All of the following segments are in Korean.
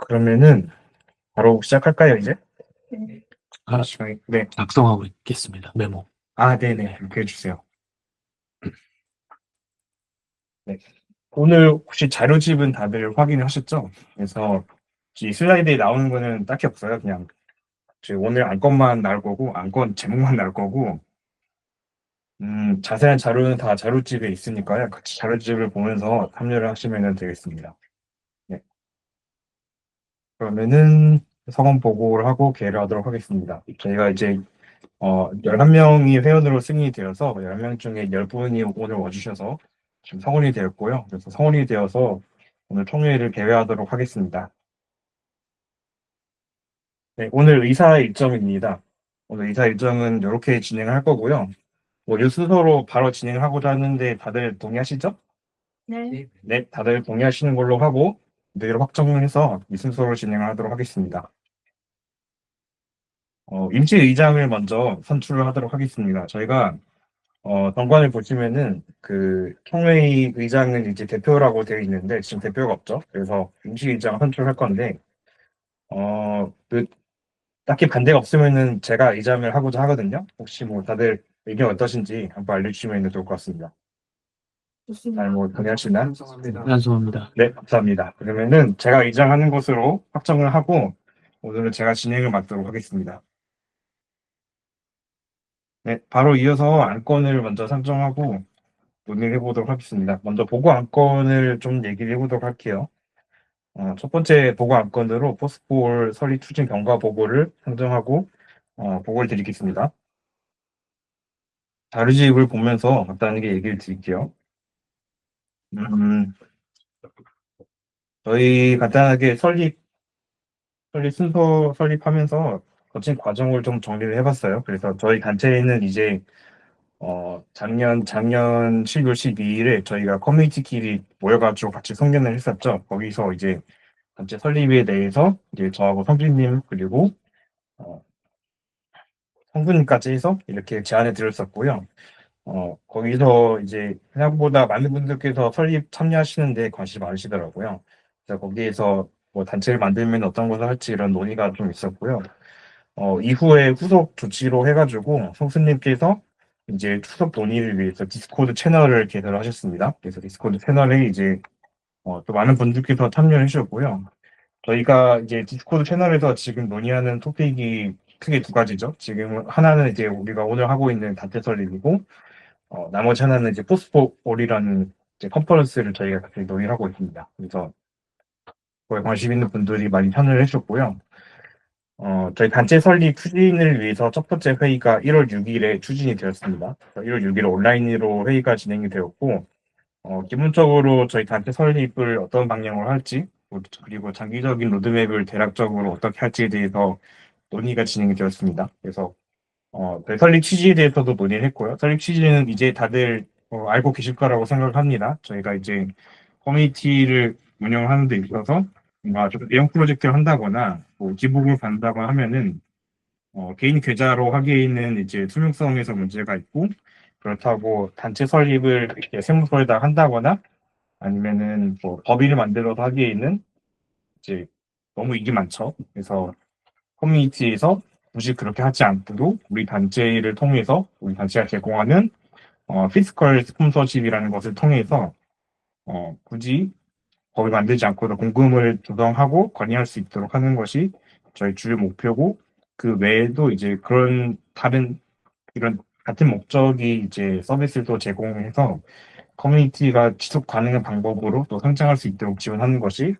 그러면은 바로 시작할까요, 이제? 아, 네. 작성하고 있겠습니다. 메모. 네네. 이렇게 해주세요. 네. 오늘 혹시 자료집은 다들 확인하셨죠? 그래서 이 슬라이드에 나오는 거는 딱히 없어요. 그냥 오늘 안건만 나올 거고, 안건 제목만 나올 거고, 자세한 자료는 다 자료집에 있으니까요. 같이 자료집을 보면서 참여를 하시면 되겠습니다. 네. 그러면은 성원 보고를 하고 개를 하도록 하겠습니다. 저희가 이제 11명이 회원으로 승인이 되어서 11명 중에 10분이 오늘 와주셔서 지금 성원이 되었고요. 그래서 성원이 되어서 오늘 총회를 개회하도록 하겠습니다. 네, 오늘 의사 일정입니다. 오늘 의사 일정은 이렇게 진행을 할 거고요. 이 순서로 바로 진행을 하고자 하는데 다들 동의하시죠? 네. 네, 다들 동의하시는 걸로 하고 그대로 확정을 해서 이 순서로 진행을 하도록 하겠습니다. 임시 의장을 먼저 선출을 하도록 하겠습니다. 저희가 정관을 보시면은 그 총회의 의장은 이제 대표라고 되어 있는데 지금 대표가 없죠. 그래서 임시 의장 선출할 건데 그 딱히 반대가 없으면은 제가 의장을 하고자 하거든요. 혹시 뭐 다들 의견 어떠신지 한번 알려주시면 좋을 것 같습니다. 잘 뭐 동의하시나요? 완성합니다. 네, 감사합니다. 그러면은 제가 의장하는 것으로 확정을 하고 오늘은 제가 진행을 맡도록 하겠습니다. 네, 바로 이어서 안건을 먼저 상정하고 논의를 해보도록 하겠습니다. 먼저 보고 안건을 좀 얘기를 해보도록 할게요. 첫 번째 보고 안건으로 포스폴 설립 추진 경과 보고를 상정하고 보고를 드리겠습니다. 자료집을 보면서 간단하게 얘기를 드릴게요. 음, 저희 간단하게 순서 설립하면서 거친 과정을 좀 정리를 해봤어요. 그래서 저희 단체에는 이제 작년 12월 12일에 저희가 커뮤니티끼리 모여가지고 같이 성견을 했었죠. 거기서 이제 단체 설립에 대해서 이제 저하고 성진님 그리고 어, 성분님까지 해서 이렇게 제안을 드렸었고요. 거기서 이제 생각보다 많은 분들께서 설립 참여하시는데 관심이 많으시더라고요. 그래서 거기에서 뭐 단체를 만들면 어떤 것을 할지 이런 논의가 좀 있었고요. 이후에 후속 조치로 해가지고 성수님께서 이제 후속 논의를 위해서 디스코드 채널을 개설을 하셨습니다. 그래서 디스코드 채널에 이제 또 많은 분들께서 참여해 주셨고요. 저희가 이제 디스코드 채널에서 지금 논의하는 토픽이 크게 두 가지죠. 지금 하나는 이제 우리가 오늘 하고 있는 단체 설립이고, 나머지 하나는 이제 포스포올이라는 이제 컨퍼런스를 저희가 같이 논의를 하고 있습니다. 그래서 그거에 관심 있는 분들이 많이 참여를 해주셨고요. 저희 단체 설립 추진을 위해서 첫 번째 회의가 1월 6일에 추진이 되었습니다. 1월 6일 온라인으로 회의가 진행이 되었고, 기본적으로 저희 단체 설립을 어떤 방향으로 할지, 그리고 장기적인 로드맵을 대략적으로 어떻게 할지에 대해서 논의가 진행이 되었습니다. 그래서 저희 설립 취지에 대해서도 논의를 했고요. 설립 취지는 이제 다들 알고 계실 거라고 생각을 합니다. 저희가 이제 커뮤니티를 운영하는 데 있어서 뭔가 좀 대형 프로젝트를 한다거나 뭐 기부를 받는다거나 하면은 개인 계좌로 하기에는 이제 투명성에서 문제가 있고 그렇다고 단체 설립을 이렇게 세무서에다 한다거나 아니면은 뭐 법인을 만들어서 하기에는 이제 너무 일이 많죠. 그래서 커뮤니티에서 굳이 그렇게 하지 않고도 우리 단체를 통해서 우리 단체가 제공하는 피스컬 스폰서십이라는 것을 통해서 굳이 법을 만들지 않고도 공금을 조성하고 건의할 수 있도록 하는 것이 저희 주요 목표고 그 외에도 이제 그런 다른 이런 같은 목적이 이제 서비스를 또 제공해서 커뮤니티가 지속 가능한 방법으로 또 성장할 수 있도록 지원하는 것이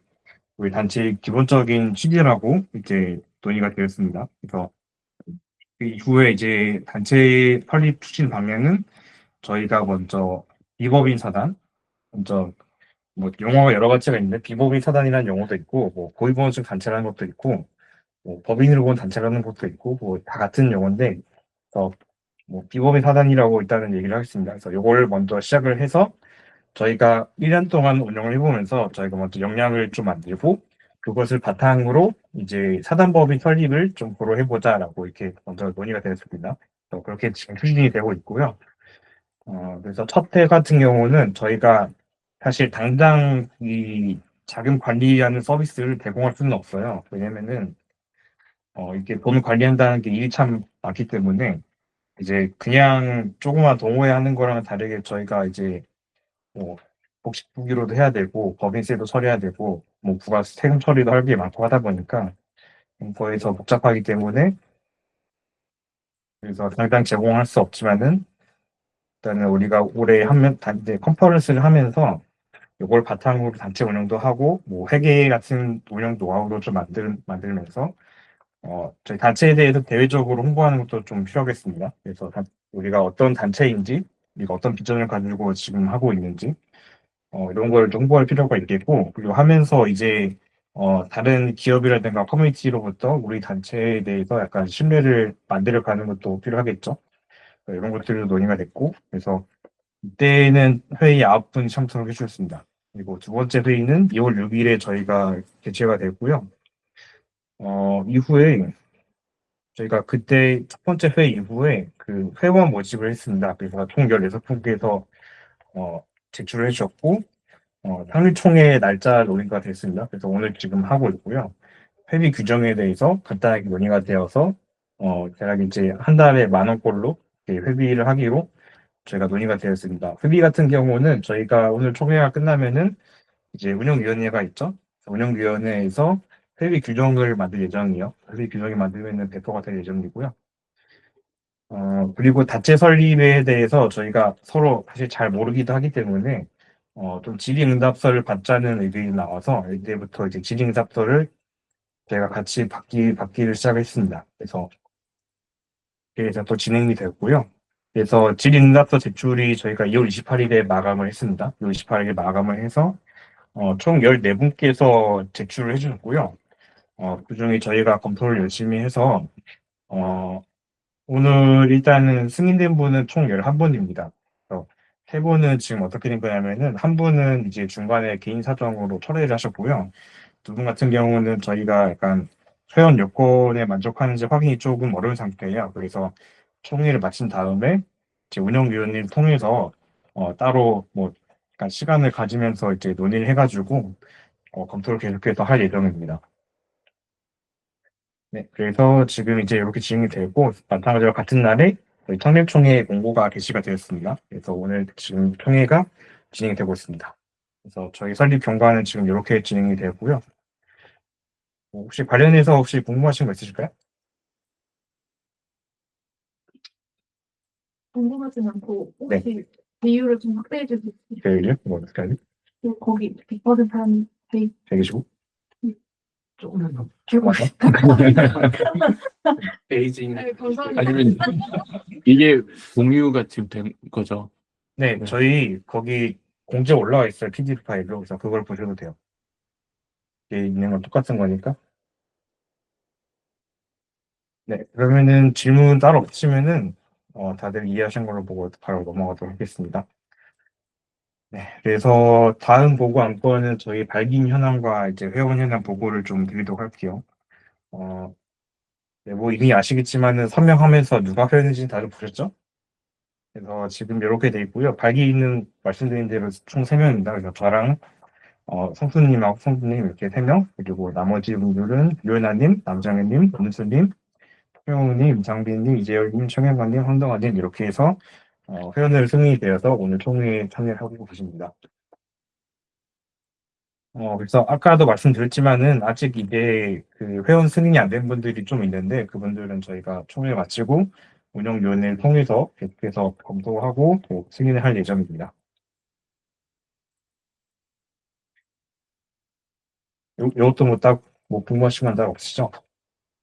우리 단체의 기본적인 취지라고 이제 논의가 되었습니다. 그래서 그 이후에 이제 단체 설립 추진 방향은 저희가 먼저 비법인 사단, 먼저 뭐 용어가 여러 가지가 있는데 비법인 사단이라는 용어도 있고 뭐 고위보험증 단체라는 것도 있고 뭐 법인으로 본 단체라는 것도 있고 뭐 다 같은 용어인데 뭐 비법인 사단이라고 일단은 얘기를 하겠습니다. 그래서 이걸 먼저 시작을 해서 저희가 1년 동안 운영을 해보면서 저희가 먼저 역량을 좀 만들고 그것을 바탕으로 이제 사단법인 설립을 좀 고려해보자라고 이렇게 먼저 논의가 되었습니다. 그렇게 지금 추진이 되고 있고요. 그래서 첫 해 같은 경우는 저희가 사실 당장 이 자금 관리하는 서비스를 제공할 수는 없어요. 왜냐면은 이렇게 돈 관리한다는 게 일이 참 많기 때문에 이제 그냥 조그만 동호회 하는 거랑은 다르게 저희가 이제 뭐 복식부기로도 해야 되고 법인세도 처리해야 되고 뭐 부가 세금 처리도 할 게 많고 하다 보니까 거의 더 복잡하기 때문에 그래서 당장 제공할 수 없지만은 일단은 우리가 올해 하면 이제 컨퍼런스를 하면서 이걸 바탕으로 단체 운영도 하고 뭐 회계 같은 운영 노하우도 좀 만들면서 저희 단체에 대해서 대외적으로 홍보하는 것도 좀 필요하겠습니다. 그래서 우리가 어떤 단체인지, 우리가 어떤 비전을 가지고 지금 하고 있는지, 이런 걸 좀 홍보할 필요가 있겠고, 그리고 하면서 이제, 다른 기업이라든가 커뮤니티로부터 우리 단체에 대해서 약간 신뢰를 만들어 가는 것도 필요하겠죠. 이런 것들도 논의가 됐고, 그래서 이때는 회의 9분 참석을 해주셨습니다. 그리고 두 번째 회의는 2월 6일에 저희가 개최가 됐고요. 이후에 저희가 그때 첫 번째 회의 이후에 그 회원 모집을 했습니다. 그래서 총 16분께서 제출을 해주셨고, 상임총회 날짜 논의가 됐습니다. 그래서 오늘 지금 하고 있고요. 회비 규정에 대해서 간단하게 논의가 되어서, 대략 이제 한 달에 10,000원꼴로 회비를 하기로 저희가 논의가 되었습니다. 회비 같은 경우는 저희가 오늘 총회가 끝나면은 이제 운영위원회가 있죠. 운영위원회에서 회비 규정을 만들 예정이에요. 회비 규정이 만들면 배포가 될 예정이고요. 그리고 단체 설립에 대해서 저희가 서로 사실 잘 모르기도 하기 때문에, 좀 질의응답서를 받자는 의견이 나와서 이때부터 이제 질의응답서를 제가 같이 받기를 시작했습니다. 그래서 또 진행이 됐고요. 그래서 질의응답서 제출이 저희가 2월 28일에 마감을 했습니다. 2월 28일에 마감을 해서, 총 14분께서 제출을 해주셨고요. 그중에 저희가 검토를 열심히 해서, 어, 오늘 일단은 승인된 분은 총 11분입니다. 그래서 3분은 지금 어떻게 된 거냐면은, 한 분은 이제 중간에 개인 사정으로 철회를 하셨고요. 2분 같은 경우는 저희가 약간 회원 요건에 만족하는지 확인이 조금 어려운 상태예요. 그래서 총회를 마친 다음에 이제 운영위원님 통해서 따로 뭐 약간 시간을 가지면서 이제 논의를 해가지고 검토를 계속해서 할 예정입니다. 네, 그래서 지금 이제 이렇게 진행이 되고, 마찬가지로 같은 날에 저희 청렴총회 공고가 게시가 되었습니다. 그래서 오늘 지금 총회가 진행이 되고 있습니다. 그래서 저희 설립 경과는 지금 이렇게 진행이 되고요. 혹시 관련해서 혹시 궁금하신 거 있으실까요? 궁금하진 않고 네, 혹시 비율을 좀 확대해 주실 수 있어요? 제일요? 뭐 어떻게 하지? 거기 100% 한 되계시고? 조금만 더. 줄고 베이징. 네, 감사합니다. 아니면 이게 공유가 지금 된 거죠? 네, 네. 저희 거기 공지에 올라와 있어요. PDF 파일로. 그래서 그걸 보셔도 돼요. 이게 있는 건 똑같은 거니까. 네, 그러면은 질문 따로 없으시면은 다들 이해하신 걸로 보고 바로 넘어가도록 하겠습니다. 네, 그래서 다음 보고 안건은 저희 발긴 현황과 이제 회원 현황 보고를 좀 드리도록 할게요. 어, 네, 뭐 이미 아시겠지만은 서명하면서 누가 회원인지 다들 보셨죠? 그래서 지금 이렇게 돼 있고요. 발기는 말씀드린 대로 총 3명입니다. 그래서 저랑 성수님하고 성수님 이렇게 3명, 그리고 나머지 분들은 유연아님, 남정현님, 문수님, 최영우님, 장빈님, 이재열님, 청현관님, 황동아님 이렇게 해서 회원을 승인이 되어서 오늘 총회에 참여를 하고 계십니다. 그래서 아까도 말씀드렸지만은 아직 이게 그 회원 승인이 안 된 분들이 좀 있는데 그분들은 저희가 총회 마치고 운영위원회를 통해서 계속해서 검토하고 또 승인을 할 예정입니다. 이것도 뭐 궁금하신 건 다 없으시죠?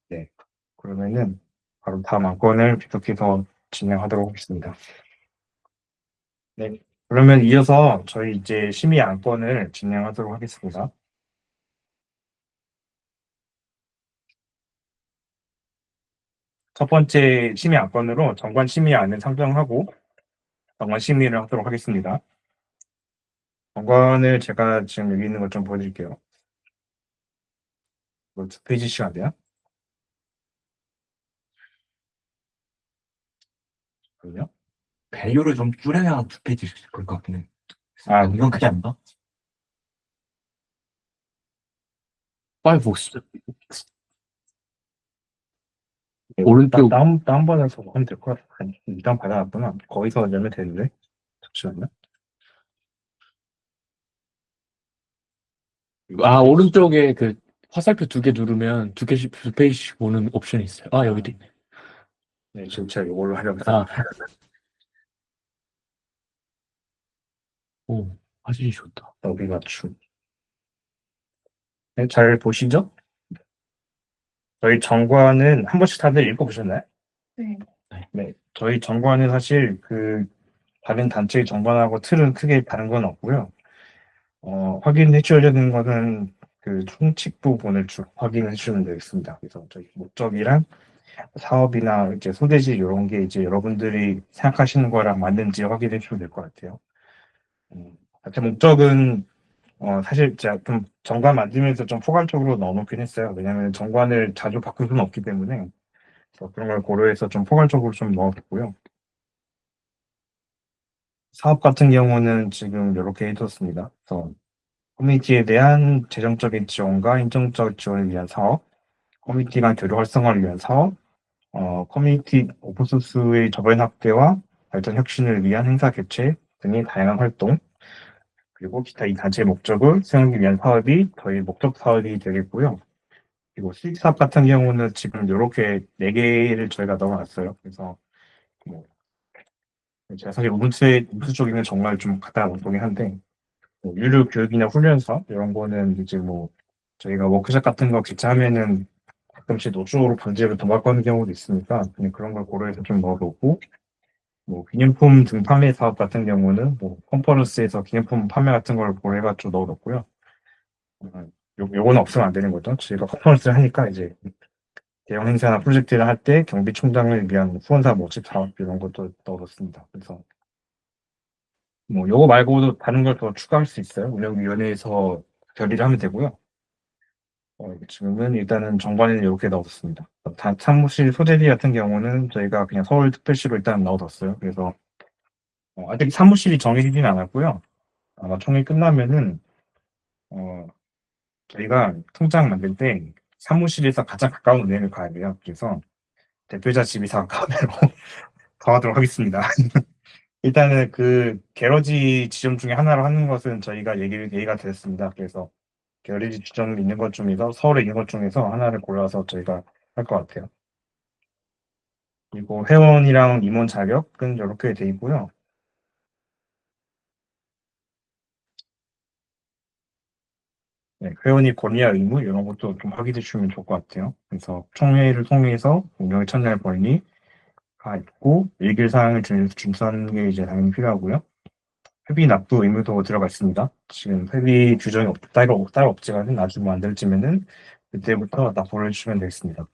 네. 그러면은 바로 다음 안건을 계속해서 진행하도록 하겠습니다. 네. 그러면 이어서 저희 이제 심의 안건을 진행하도록 하겠습니다. 첫 번째 심의 안건으로 정관 심의안을 상정하고 정관 심의를 하도록 하겠습니다. 정관을 제가 지금 여기 있는 것 좀 보여드릴게요. 이거 2페이지씩 안 돼요? 그럼요? 배율을 좀 줄여야 2페이지씩 그럴 것 같긴 해. 아, 이건 그게 아닌가? 파이복스. 오른쪽. 다운받아서 하면 될 것 같아. 일단 받아놨구나. 거기서 열면 되는데. 잠시만요. 오른쪽에 그 화살표 2개 누르면 2개씩, 2페이지씩 보는 옵션이 있어요. 여기도 있네. 네, 지금 제가 이걸로 하려고 해서. 오, 화질이 좋다. 너비 맞춤. 네, 잘 보시죠? 저희 정관은 한 번씩 다들 읽어보셨나요? 네. 네. 저희 정관은 사실 다른 단체의 정관하고 틀은 크게 다른 건 없고요. 확인해 주셔야 되는 거는 그 총칙 부분을 확인해 주시면 되겠습니다. 그래서 저희 목적이랑 사업이나 이제 소재지 이런 게 이제 여러분들이 생각하시는 거랑 맞는지 확인해 주시면 될 것 같아요. 자체 목적은 사실 제가 좀 정관 만들면서 좀 포괄적으로 넣어놓긴 했어요. 왜냐하면 정관을 자주 바꿀 수는 없기 때문에 그래서 그런 걸 고려해서 좀 포괄적으로 좀 넣어뒀고요. 사업 같은 경우는 지금 이렇게 해뒀습니다. 그래서 커뮤니티에 대한 재정적인 지원과 행정적 지원을 위한 사업, 커뮤니티 간 교류 활성화를 위한 사업, 커뮤니티 오픈소스의 저변 확대와 발전 혁신을 위한 행사 개최 등의 다양한 활동, 그리고 기타 이 단체의 목적을 수행하기 위한 사업이 저희 목적 사업이 되겠고요. 그리고 수익 사업 같은 경우는 지금 이렇게 4개를 저희가 넣어놨어요. 그래서 뭐 제가 사실 우분투 쪽에는 정말 좀 갖다 놓긴 한데 유료 교육이나 훈련 사업 이런 거는 이제 뭐 저희가 워크숍 같은 거 개최하면은 가끔씩 노출로 번지를 도박하는 경우도 있으니까 그냥 그런 걸 고려해서 좀 넣어놓고 뭐 기념품 등 판매 사업 같은 경우는 뭐 컨퍼런스에서 기념품 판매 같은 걸 고려해가지고 넣어놓고요. 요거는 없으면 안 되는 거죠. 저희가 컨퍼런스를 하니까 이제 대형 행사나 프로젝트를 할 때 경비총장을 위한 후원사 모집 사업 이런 것도 넣어뒀습니다. 그래서 뭐 요거 말고도 다른 걸 더 추가할 수 있어요. 운영위원회에서 결의를 하면 되고요. 지금은 일단은 정관에는 이렇게 넣어뒀습니다. 사무실 소재비 같은 경우는 저희가 그냥 서울특별시로 일단 넣어뒀어요. 그래서 아직 사무실이 정해지진 않았고요. 아마 총회 끝나면은 어, 저희가 통장 만들 때 사무실에서 가장 가까운 은행을 가야 돼요. 그래서 대표자 집이 다 가까우로 가도록 하겠습니다. 일단은 그 게러지 지점 중에 하나로 하는 것은 저희가 얘기가 됐습니다. 그래서 게러지 지점 있는 것 중에서 서울에 있는 것 중에서 하나를 골라서 저희가 할 것 같아요. 그리고 회원이랑 임원 자격은 이렇게 돼 있고요. 네, 회원이 권리와 의무 이런 것도 좀 확인해 주시면 좋을 것 같아요. 그래서 총회를 통해서 운영에 참여할 권리가 있고 일일사항을 준수하는 게 이제 당연히 필요하고요. 회비 납부 의무도 들어가 있습니다. 지금 회비 규정이 따로 없지만 나중에 만들어지면은 그때부터 납부를 해주시면 되겠습니다.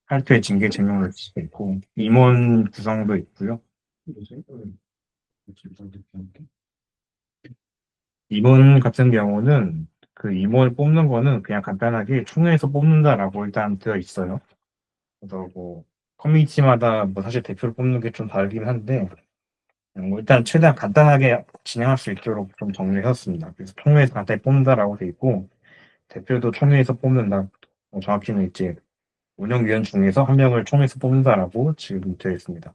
할퇴 징계 제명을 수도 있고 임원 구성도 있고요. 임원 같은 경우는 그 임원을 뽑는 거는 그냥 간단하게 총회에서 뽑는다라고 일단 되어 있어요. 그래서 뭐 커뮤니티마다 뭐 사실 대표를 뽑는 게 좀 다르긴 한데 뭐 일단 최대한 간단하게 진행할 수 있도록 좀 정리해놨습니다. 그래서 총회에서 간단히 뽑는다라고 돼 있고 대표도 총회에서 뽑는다. 정확히는 이제 운영위원 중에서 한 명을 총회에서 뽑는다라고 지금 되어 있습니다.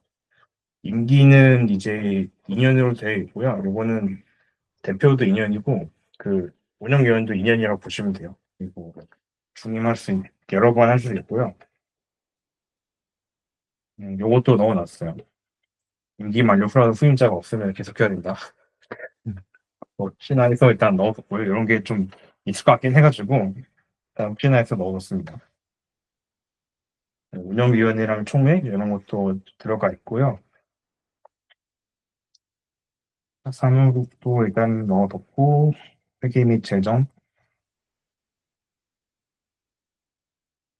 임기는 이제 2년으로 되어 있고요. 요거는 대표도 2년이고 그 운영위원도 2년이라고 보시면 돼요. 그리고 중임할 수 여러 번 할 수 있고요. 요것도 넣어놨어요. 임기 만료 후라도 후임자가 없으면 계속해야 된다. 혹시나 해서 일단 넣어뒀고요. 이런 게 좀 있을 것 같긴 해가지고 일단 혹시나 해서 넣어뒀습니다. 운영위원회랑 총회 이런 것도 들어가 있고요. 사무국도 일단 넣어뒀고 회계 및 재정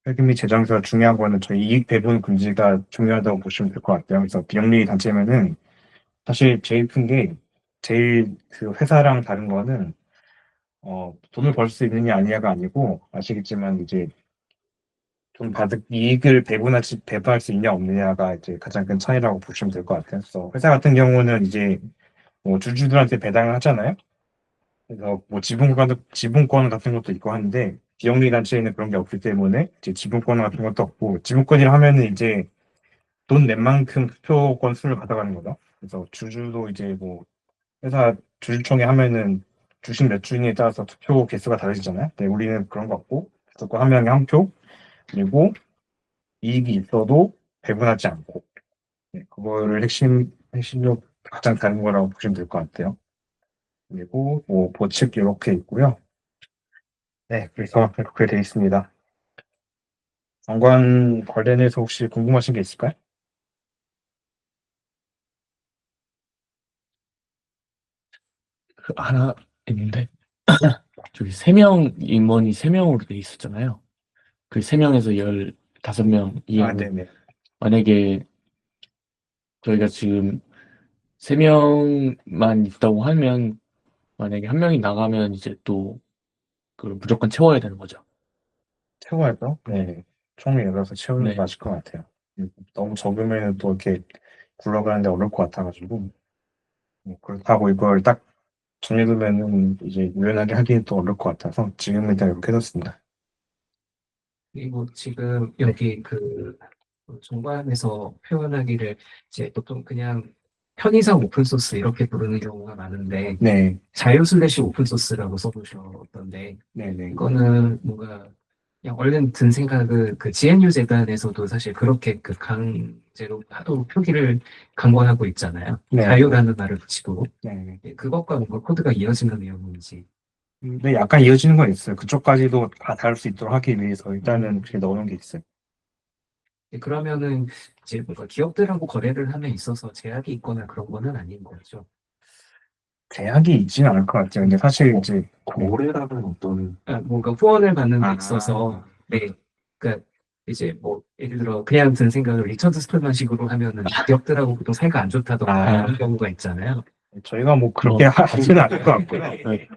회계 및 재정에서 중요한 거는 저희 이익 배분 금지가 중요하다고 보시면 될 것 같아요. 그래서 비영리 단체면은 사실 제일 큰 게 제일 그 회사랑 다른 거는 돈을 벌 수 있느냐 아니냐가 아니고 아시겠지만 이제 돈 받은 이익을 배분할 수 있냐 없느냐가 이제 가장 큰 차이라고 보시면 될 것 같아요. 그래서 회사 같은 경우는 이제 뭐 주주들한테 배당을 하잖아요. 그래서 뭐 지분권 같은 것도 있고 하는데 비영리 단체에는 그런 게 없기 때문에 이제 지분권 같은 것도 없고 지분권이라 하면은 이제 돈 낸 만큼 투표 건수를 가져가는 거죠. 그래서 주주도 이제 뭐 회사 주주총회 하면은 주식 몇 주인에 따라서 투표 개수가 다르잖아요. 네, 우리는 그런 거 없고 무조건 한 명에 한 표, 그리고 이익이 있어도 배분하지 않고 네, 그거를 핵심적 가장 다른 거라고 보시면 될 것 같아요. 그리고 뭐 보칙 이렇게 있고요. 네, 그래서 그렇게 되어 있습니다. 정관 관련해서 혹시 궁금하신 게 있을까요? 그 하나 있는데 저기 3명 임원이 3명으로 돼 있었잖아요. 그 3명에서 15명 아, 이하는 네네. 만약에 저희가 지금 3명만 있다고 하면 만약에 한 명이 나가면 이제 또 그걸 무조건 채워야 되는 거죠. 채워야죠. 네. 총 열어서 채우는 게 네. 맞을 것 같아요. 너무 적으면 또 이렇게 굴러가는데 어려울 것 같아가지고. 그렇다고 이걸 딱 정해두면은 이제 유연하게 하기는 또 어려울 것 같아서 지금 일단 이렇게 해뒀습니다. 그리고 지금 여기 그 정관에서 표현하기를 이제 보통 그냥 편의상 오픈소스 이렇게 부르는 경우가 많은데 네, 자유 슬래시 오픈소스라고 써놓으셨던데 네네. 이거는 뭔가 그냥 얼른 든 생각은 그 GNU 재단에서도 사실 그렇게 그 강제로 하도 표기를 강권하고 있잖아요. 네. 자유라는 말을 붙이고 네. 그것과 뭔가 코드가 이어지는 내용인지. 근데 약간 이어지는 건 있어요. 그쪽까지도 다 다룰 수 있도록 하기 위해서 일단은 그렇게 넣어놓은 게 있어요. 그러면은 이제 뭔가 기업들하고 거래를 함에 있어서 제약이 있거나 그런 거는 아닌 거죠. 제약이 있지는 않을 것 같아요. 근데 사실 이제 거래라는 어떤 뭔가 후원을 받는 데 아. 있어서 네, 그러니까 이제 뭐 예를 들어 그냥 든 생각을 리처드 스톨만식으로 하면은 기업들하고 보통 사이가 안 좋다던가 아. 그런 경우가 있잖아요. 저희가 뭐 그렇게 하지는 않을 것 같고요. 네.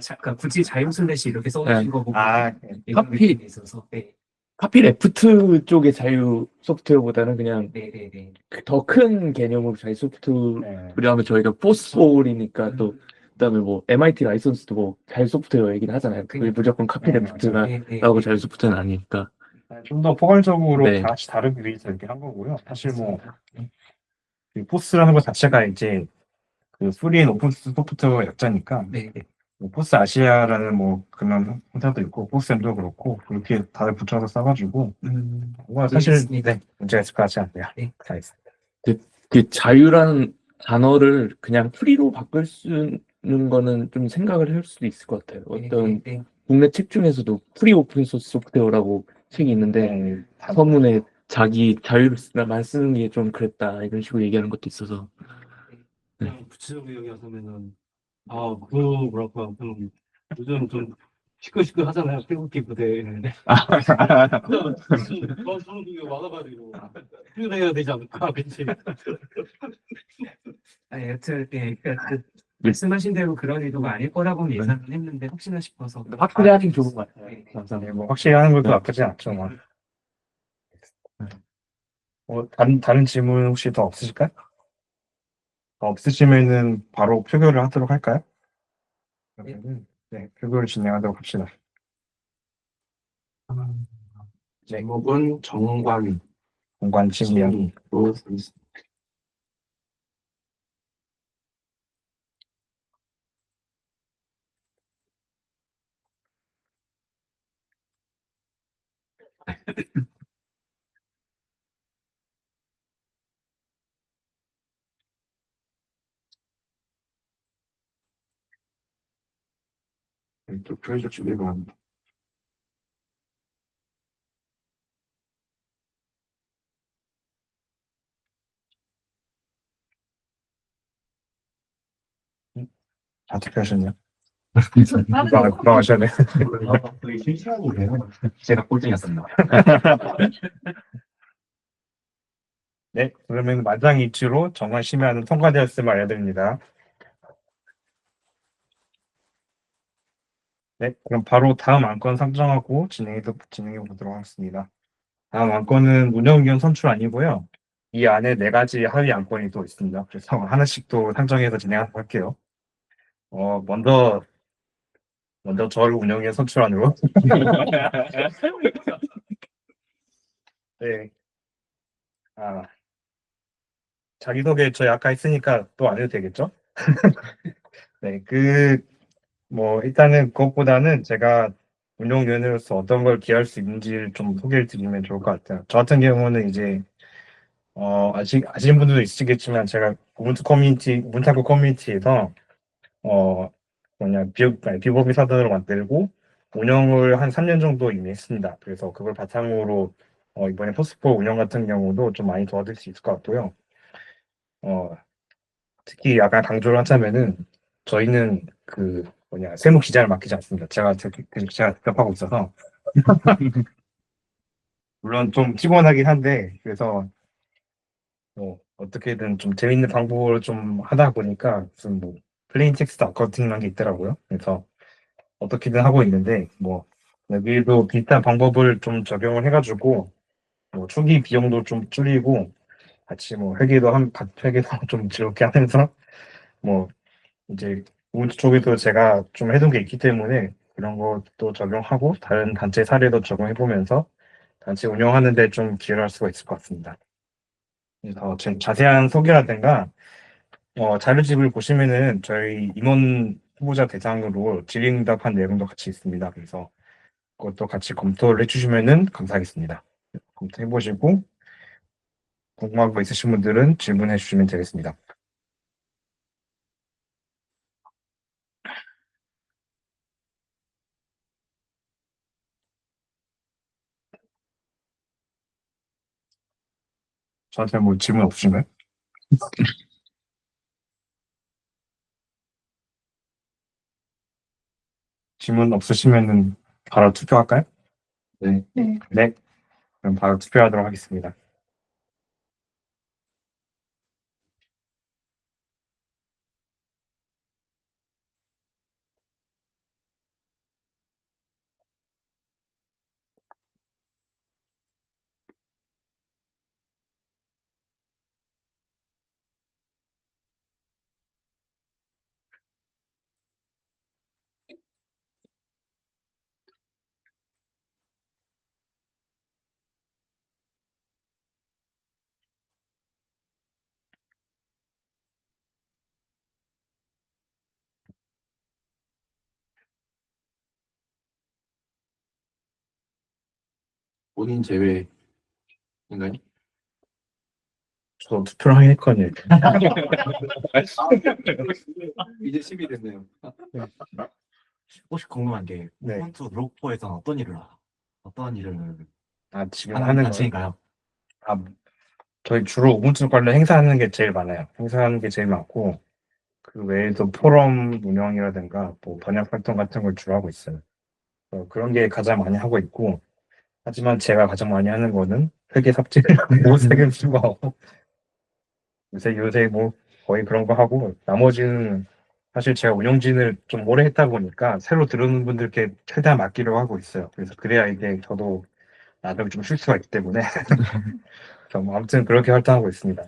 잠깐 굳이 자유 슬래시 이렇게 써주신 네. 거 보고 아, 이런 커피. 느낌이 있어서 네, 하필 레프트 쪽의 자유 소프트웨어보다는 그냥 네, 네, 네. 더 큰 개념으로 자유 소프트웨어 네. 하면 저희가 포스홀이니까 또 그다음에 뭐 MIT 라이선스도 뭐 자유 소프트웨어 얘기를 하잖아요. 그게 무조건 카피 네, 레프트가 네, 네, 나오고 네. 자유 소프트는 아니니까. 좀 더 포괄적으로 네. 다 같이 다루기 위해서 이렇게 한 거고요. 사실 뭐, 그 포스라는 것 자체가 이제 그 프리 앤 오픈 소프트웨어 약자니까, 네, 네. 뭐 포스 아시아라는 뭐 그런 회사도 있고, 포스엠도 그렇고, 그렇게 다들 붙여서 써가지고, 뭔가 사실, 알겠습니다. 네, 문제가 있을 것 같지 않네요. 네. 다 있습니다. 그 자유라는 단어를 그냥 프리로 바꿀 수 있는 거는 좀 생각을 할 수도 있을 것 같아요. 어떤 네, 네. 국내 책 중에서도 프리 오픈 소스 소프트웨어라고 책이 있는데 네, 다- 서문에 자기 자유만 쓰는 게 좀 그랬다 이런 식으로 얘기하는 것도 있어서 그냥 구체적으로 얘기하자면은 그 뭐랄까 좀 요즘 좀 시끌시끌 하잖아요. 태극기 부대는 저는 그게 와가지고 표현해야 되지 않을까 그치? 여튼 그러니까 말씀하신 대로 그런 의도가 아닐 거라고는 예상은 했는데 혹시나 싶어서 확실히 하는 게 좋은 것 같아요. 네, 네. 네, 감사합니다. 뭐 확실히 하는 것도 네. 나쁘지 않죠. 뭐. 다른 질문 혹시 더 없으실까요? 더 없으시면은 바로 표결을 하도록 할까요? 그러면은, 네, 표결을 진행하도록 합시다. 제목은 정관 공관 침명. 심의로 쓰겠습니다. 투표해줄 준비가 합니다. 다 투표하셨네요. 빠르게 구방하셨네. 거의 실시간이네요. 제가 꼴등이었습니다. 네, 그러면 만장일치로 정관 심의안은 통과되었음을 알려드립니다. 네, 그럼 바로 다음 안건 상정하고 진행해 보도록 하겠습니다. 다음 안건은 운영위원 선출 아니고요. 이 안에 4가지 하위 안건이 또 있습니다. 그래서 하나씩 또 상정해서 진행하도록 할게요. 먼저 먼저 저를 운영에 선출한으로. 네. 아, 자기소개 저희 아까 했으니까 또 안 해도 되겠죠? 네, 뭐, 일단은 그것보다는 제가 운영위원으로서 어떤 걸 기할 수 있는지를 좀 소개를 드리면 좋을 것 같아요. 저 같은 경우는 이제, 아시는 분들도 있으시겠지만, 제가 우분투 커뮤니티에서, 어, 비법이 사전을 만들고, 운영을 한 3년 정도 이미 했습니다. 그래서 그걸 바탕으로, 이번에 포스코 운영 같은 경우도 좀 많이 도와드릴 수 있을 것 같고요. 어, 특히 약간 강조를 하자면은, 저희는 세무 기자를 맡기지 않습니다. 제가 직접 하고 있어서, 물론 좀 피곤하긴 한데, 그래서, 어떻게든 좀 재밌는 방법으로 좀 하다 보니까, 무슨 뭐, 플레인 텍스트 어카운팅이라는 게 있더라고요. 그래서 어떻게든 하고 있는데, 뭐, 여기도 비슷한 방법을 좀 적용을 해가지고, 뭐, 초기 비용도 좀 줄이고, 같이 뭐, 회계도 좀 즐겁게 하면서, 뭐, 이제 우주 쪽에도 제가 좀 해둔 게 있기 때문에 그런 것도 적용하고 다른 단체 사례도 적용해 보면서 단체 운영하는 데 좀 기여를 할 수가 있을 것 같습니다. 그래서 좀 자세한 소개라든가 자료집을 보시면은 저희 임원 후보자 대상으로 질의응답한 내용도 같이 있습니다. 그래서 그것도 같이 검토를 해주시면은 감사하겠습니다. 검토해 보시고 궁금한 거 있으신 분들은 질문해 주시면 되겠습니다. 저한테 뭐 질문 없으신가요? 질문 없으시면은 바로 투표할까요? 네. 네. 그럼 바로 투표하도록 하겠습니다. 본인 제외인가요? 저 투표를 하긴 했거든요. 이제 10이 됐네요. 혹시 궁금한 게 네. 우분투 로퍼에서는 어떤 일을 지금 하는 하는 거예요? 단체인가요? 아, 저희 주로 우분투 관련 행사하는 게 제일 많아요. 행사하는 게 제일 많고, 그 외에도 포럼 운영이라든가, 뭐, 번역 활동 같은 걸 주로 하고 있어요. 그런 게 가장 많이 하고 있고, 하지만 제가 가장 많이 하는 거는 회계 삽질하고 세금 추가하고, 요새 뭐, 거의 그런 거 하고, 나머지는 사실 제가 운영진을 좀 오래 했다 보니까, 새로 들어오는 분들께 최대한 맡기려고 하고 있어요. 그래서 그래야 이게 저도 나름 좀 쉴 수가 있기 때문에. 뭐 아무튼 그렇게 활동하고 있습니다.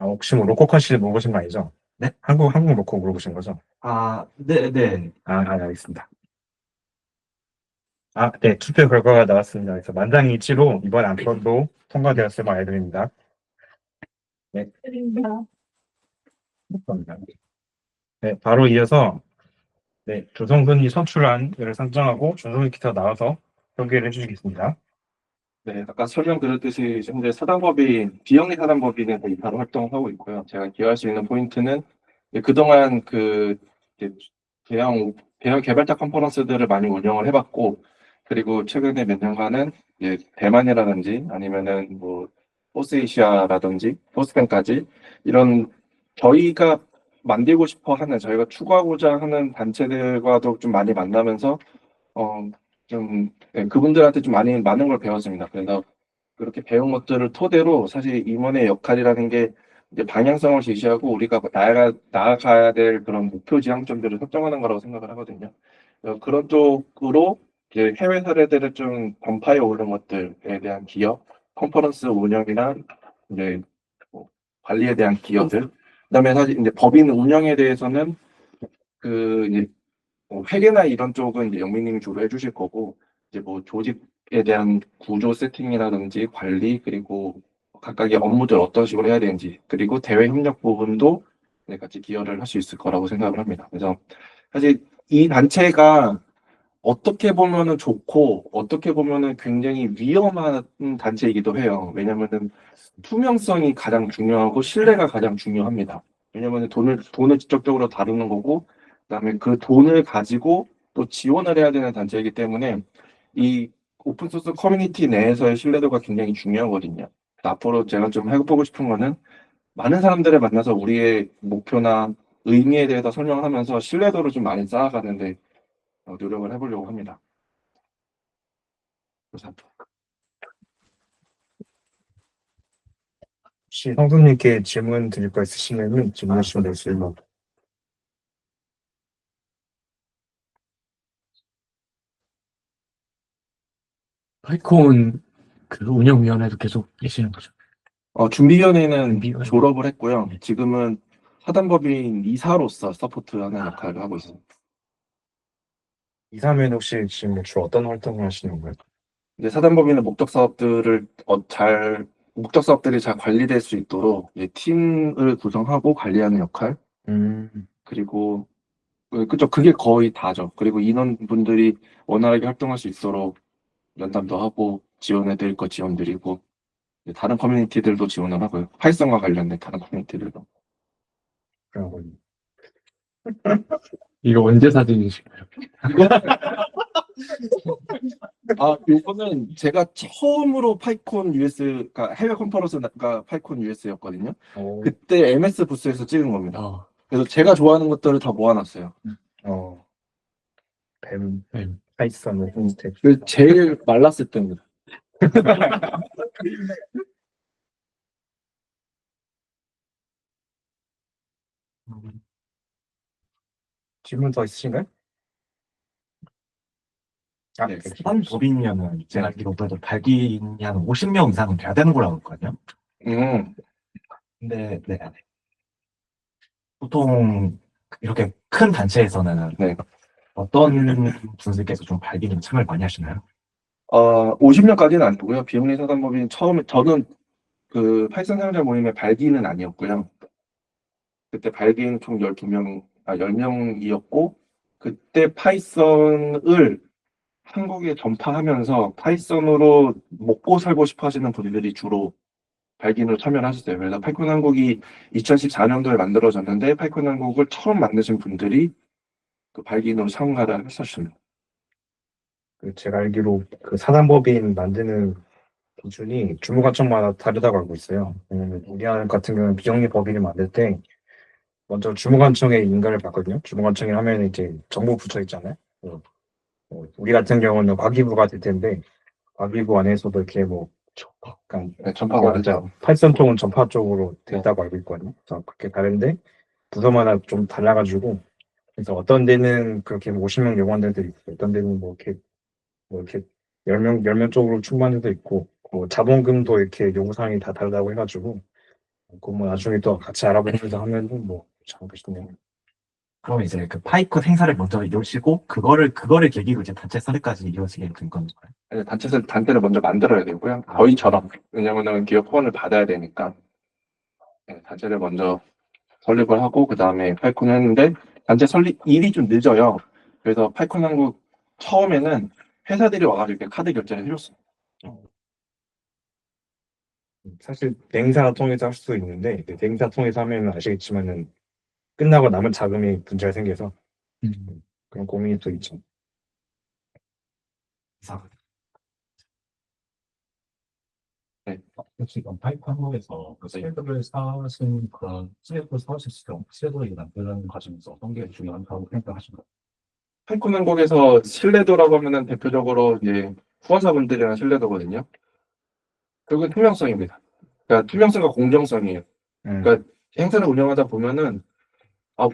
혹시 뭐 로코컨씨 물어보신 거 아니죠? 네? 한국 로코 물어보신 거죠? 네. 알겠습니다. 네, 투표 결과가 나왔습니다. 그래서 만장일치로 이번 안건도 통과되었음을 알려드립니다. 네, 감사합니다. 네, 바로 이어서 네, 조성근이 선출안을 선정하고 조성근 기타 나와서 소개를 해주시겠습니다. 네, 아까 설명드렸듯이 현재 사단법인, 비영리 사단법인에서 이사로 활동하고 있고요. 제가 기여할 수 있는 포인트는 그동안 이제 대형 개발자 컨퍼런스들을 많이 운영을 해봤고, 그리고 최근에 몇 년간은 대만이라든지 아니면은 뭐 포스에이시아라든지 포스펜까지 이런 저희가 만들고 싶어 하는, 저희가 추구하고자 하는 단체들과도 좀 많이 만나면서 그분들한테 좀 많은 걸 배웠습니다. 그래서 그렇게 배운 것들을 토대로 사실 임원의 역할이라는 게 이제 방향성을 제시하고 우리가 나아가야 될 그런 목표 지향점들을 설정하는 거라고 생각을 하거든요. 그런 쪽으로 이제 해외 사례들을 좀 전파해 오는 것들에 대한 기여, 컨퍼런스 운영이나 이제 뭐 관리에 대한 기여들, 그다음에 사실 이제 법인 운영에 대해서는 이제 회계나 이런 쪽은 이제 영민님이 주로 해주실 거고, 이제 뭐 조직에 대한 구조 세팅이라든지 관리, 그리고 각각의 업무들 어떤 식으로 해야 되는지, 그리고 대외 협력 부분도 네, 같이 기여를 할 수 있을 거라고 생각을 합니다. 그래서 사실 이 단체가 어떻게 보면은 좋고 어떻게 보면은 굉장히 위험한 단체이기도 해요. 왜냐면은 투명성이 가장 중요하고 신뢰가 가장 중요합니다. 왜냐면은 돈을 직접적으로 다루는 거고, 그다음에 그 돈을 가지고 또 지원을 해야 되는 단체이기 때문에 이 오픈소스 커뮤니티 내에서의 신뢰도가 굉장히 중요하거든요. 앞으로 제가 좀 해보고 싶은 거는 많은 사람들을 만나서 우리의 목표나 의미에 대해서 설명을 하면서 신뢰도를 좀 많이 쌓아가는데 노력을 해보려고 합니다. 그래서 혹시 성수님께 질문 드릴 거 있으시면 질문해 주시면 되겠습니다. 파이콘 그 운영위원회도 계속 계시는 거죠? 준비위원회는 준비위원회. 졸업을 했고요. 지금은 사단법인 이사로서 서포트하는 역할을 하고 있습니다. 이사면 혹시 지금 주로 어떤 활동을 하시는 건가요? 이제 사단법인은 목적 사업들이 잘 관리될 수 있도록 이제 팀을 구성하고 관리하는 역할, 그리고 그죠, 그게 거의 다죠. 그리고 인원분들이 원활하게 활동할 수 있도록 연담도 하고 지원해드릴 거 지원드리고, 이제 다른 커뮤니티들도 지원을 하고요. 파이썬과 관련된 다른 커뮤니티들도. 그런 거. 이거 언제 사진이신가요? 요거는 제가 처음으로 파이콘 US가 해외 컨퍼런스가 파이콘 US였거든요. 그때 MS 부스에서 찍은 겁니다. 아, 그래서 제가 좋아하는 것들을 다 모아놨어요. 뱀, 네. 파이썬, 홈스텝. 그 제일 말랐을 때입니다. 질문 더 있으신가요? 네. 한 법인이면은 제가 알기로 그래도 발기인이 한 50명 이상은 돼야 되는 걸로 알고 있거든요. 음, 근데 네. 보통 이렇게 큰 단체에서는 네. 어떤 분들께서 좀 발기인 참여를 많이 하시나요? 50명까지는 아니고요. 비영리 사단법인 처음에 저는 그 파이썬 사용자 모임의 발기는 아니었고요. 그때 발기인 총 10명이었고, 그때 파이썬을 한국에 전파하면서 파이썬으로 먹고 살고 싶어 하시는 분들이 주로 발기인으로 참여를 하셨어요. 그래서 파이콘 한국이 2014년도에 만들어졌는데, 파이콘 한국을 처음 만드신 분들이 그 발기인으로 참가를 했었습니다. 제가 알기로 그 사단법인 만드는 기준이 주무관청마다 다르다고 알고 있어요. 왜냐면 우리나라 같은 경우는 비영리 법인을 만들 때 먼저 주무관청의 인가를 받거든요. 주무관청이 하면 이제 정부 부처 있잖아요. 우리 같은 경우는 과기부가 될 텐데 과기부 안에서도 이렇게 뭐 약간 네, 전파가 되죠. 파이썬 쪽은 전파 쪽으로 됐다고 알고 있거든요. 그래서 그렇게 다른데 부서마다 좀 달라가지고 그래서 어떤 데는 그렇게 50명 요구하는 데도 있고 어떤 데는 뭐 이렇게 10명 쪽으로 충분한 데도 있고 뭐 자본금도 이렇게 요구사항이 다 다르다고 해가지고 그거 뭐 나중에 또 같이 알아보면서 하면은 뭐 괜찮을까 싶네요. 그럼 이제 그 파이콘 행사를 먼저 이루시고 그거를 계기로 이제 단체 설립까지 이루어지게 된 건가요? 아니, 단체를 먼저 만들어야 되고요. 저희처럼. 왜냐면은 기업 후원을 받아야 되니까. 네, 단체를 먼저 설립을 하고, 그 다음에 파이콘을 했는데, 단체 설립 일이 좀 늦어요. 그래서 파이콘 한국 처음에는 회사들이 와가지고 이렇게 카드 결제를 해줬어요. 사실 냉사 통해서 할 수도 있는데 냉사 통해서 하면 아시겠지만은 끝나고 남은 자금이 문제가 생겨서 그런 고민이 또 있죠. 이상. 네. 혹시 이런 파이프 한국에서 그 스레드를 사신 그런 스레드를 사실 스레드를 만드는 과정에서 어떤 게 중요하다고 생각하시나요? 파이콘 한국에서 신뢰도라고 하면은 대표적으로 이제 후원사분들이랑 신뢰도거든요. 그리고 투명성입니다. 그러니까 투명성과 공정성이에요. 그러니까 행사를 운영하다 보면은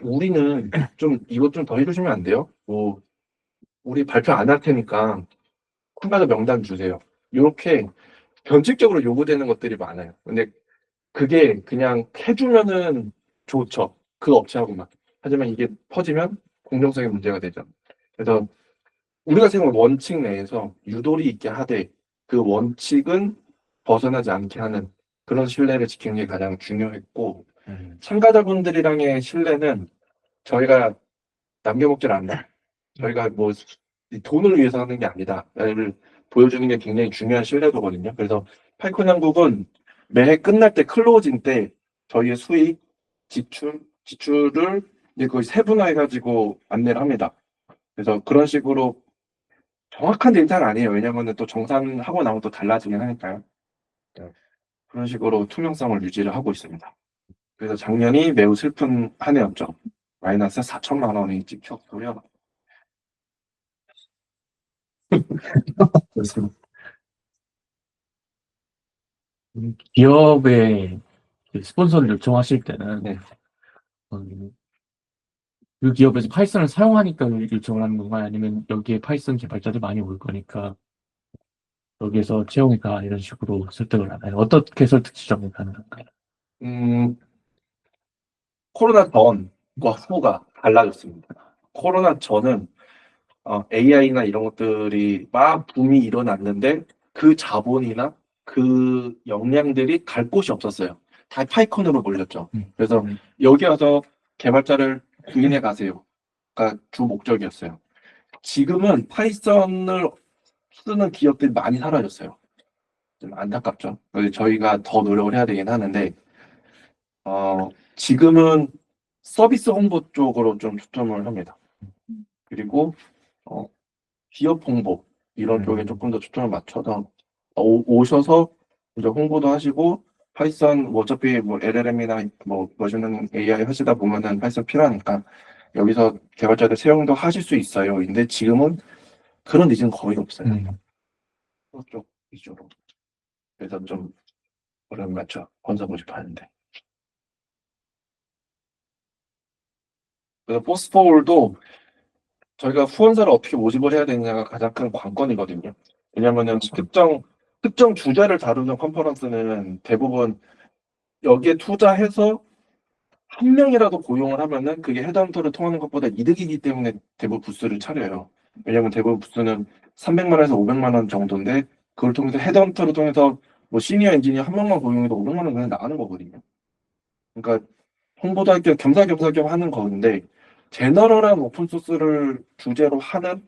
우리는 좀 이것 좀 더 해주시면 안 돼요? 뭐 우리 발표 안 할 테니까 참가자 명단 주세요. 이렇게 변칙적으로 요구되는 것들이 많아요. 근데 그게 그냥 해주면은 좋죠. 그 업체하고만. 하지만 이게 퍼지면 공정성에 문제가 되죠. 그래서 우리가 생각하는 원칙 내에서 유도리 있게 하되 그 원칙은 벗어나지 않게 하는 그런 신뢰를 지키는 게 가장 중요했고 참가자분들이랑의 신뢰는 저희가 남겨먹질 않는다. 저희가 뭐 돈을 위해서 하는 게 아니다.를 보여주는 게 굉장히 중요한 신뢰도거든요. 그래서 파이콘 양국은 매해 끝날 때 클로징 때 저희의 수익, 지출을 이제 거의 세분화해가지고 안내를 합니다. 그래서 그런 식으로 정확한 데이터는 아니에요. 왜냐면은 또 정산하고 나면 또 달라지긴 하니까요. 네. 그런 식으로 투명성을 유지를 하고 있습니다. 그래서 작년이 매우 슬픈 한 해였죠. 마이너스 4천만 원이 찍혔고요. 그렇습니다. 기업에 그 스폰서를 요청하실 때는 네. 그 기업에서 파이썬을 사용하니까 요청을 하는 건가요? 아니면 여기에 파이썬 개발자들 많이 올 거니까 여기에서 채용이다 이런 식으로 설득을 하나요? 어떻게 설득 지점이 가능한가요? 코로나 전과 후가 달라졌습니다. 코로나 전은 AI나 이런 것들이 막 붐이 일어났는데 그 자본이나 그 역량들이 갈 곳이 없었어요. 다 파이콘으로 몰렸죠. 그래서 여기 와서 개발자를 구인해 가세요가 주 목적이었어요. 지금은 파이썬을 쓰는 기업들이 많이 사라졌어요. 좀 안타깝죠. 그래서 저희가 더 노력을 해야 되긴 하는데 지금은 서비스 홍보 쪽으로 좀 초점을 합니다. 그리고 기업 홍보 이런 쪽에 조금 더 초점을 맞춰서 오셔서 이제 홍보도 하시고 파이썬 뭐 어차피 뭐 LLM이나 뭐 머신러닝 AI 하시다 보면은 파이썬 필요하니까 여기서 개발자들 채용도 하실 수 있어요. 근데 지금은 그런 니즈는 거의 없어요. 그쪽 위주로. 그래서 좀 어려움 맞춰 건져보고 싶어 하는데. 그래서 포스포울도 저희가 후원사를 어떻게 모집을 해야 되느냐가 가장 큰 관건이거든요. 왜냐면은 특정 주제를 다루는 컨퍼런스는 대부분 여기에 투자해서 한 명이라도 고용을 하면은 그게 헤드헌터를 통하는 것보다 이득이기 때문에 대부분 부스를 차려요. 왜냐면 대부분 부스는 300만 원에서 500만 원 정도인데 그걸 통해서 헤드헌터를 통해서 뭐 시니어 엔지니어 한 명만 고용해도 500만 원 그냥 나가는 거거든요. 그러니까 홍보도 할 겸 겸사겸사 겸 하는 건데 제너럴한 오픈소스를 주제로 하는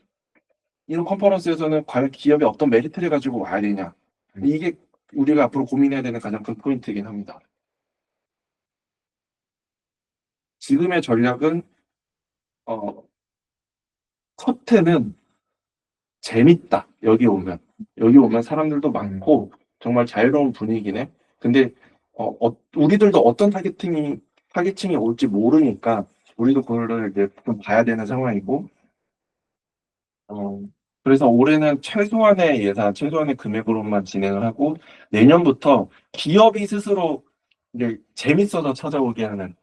이런 컨퍼런스에서는 과연 기업이 어떤 메리트를 가지고 와야 되냐. 이게 우리가 앞으로 고민해야 되는 가장 큰 포인트이긴 합니다. 지금의 전략은 첫해는 재밌다. 여기 오면 사람들도 많고 정말 자유로운 분위기네. 근데 우리들도 어떤 타겟팅이 올지 모르니까 우리도 그거를 이제 좀 봐야 되는 상황이고 그래서 올해는 최소한의 예산, 최소한의 금액으로만 진행을 하고 내년부터 기업이 스스로 이제 재밌어서 찾아오게 하는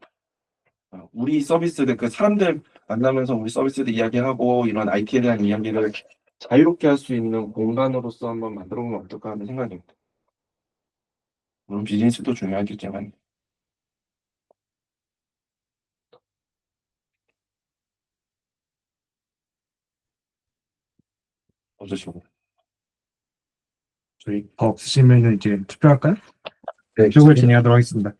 우리 서비스들 그 사람들 만나면서 우리 서비스들 이야기하고 이런 IT에 대한 이야기를 자유롭게 할 수 있는 공간으로서 한번 만들어 보면 어떨까 하는 생각입니다. 물론 비즈니스도 중요하겠지만 어떠시고? 저희 더 없으시면 이제 투표할까요? 네, 투표를 진행하도록 하겠습니다.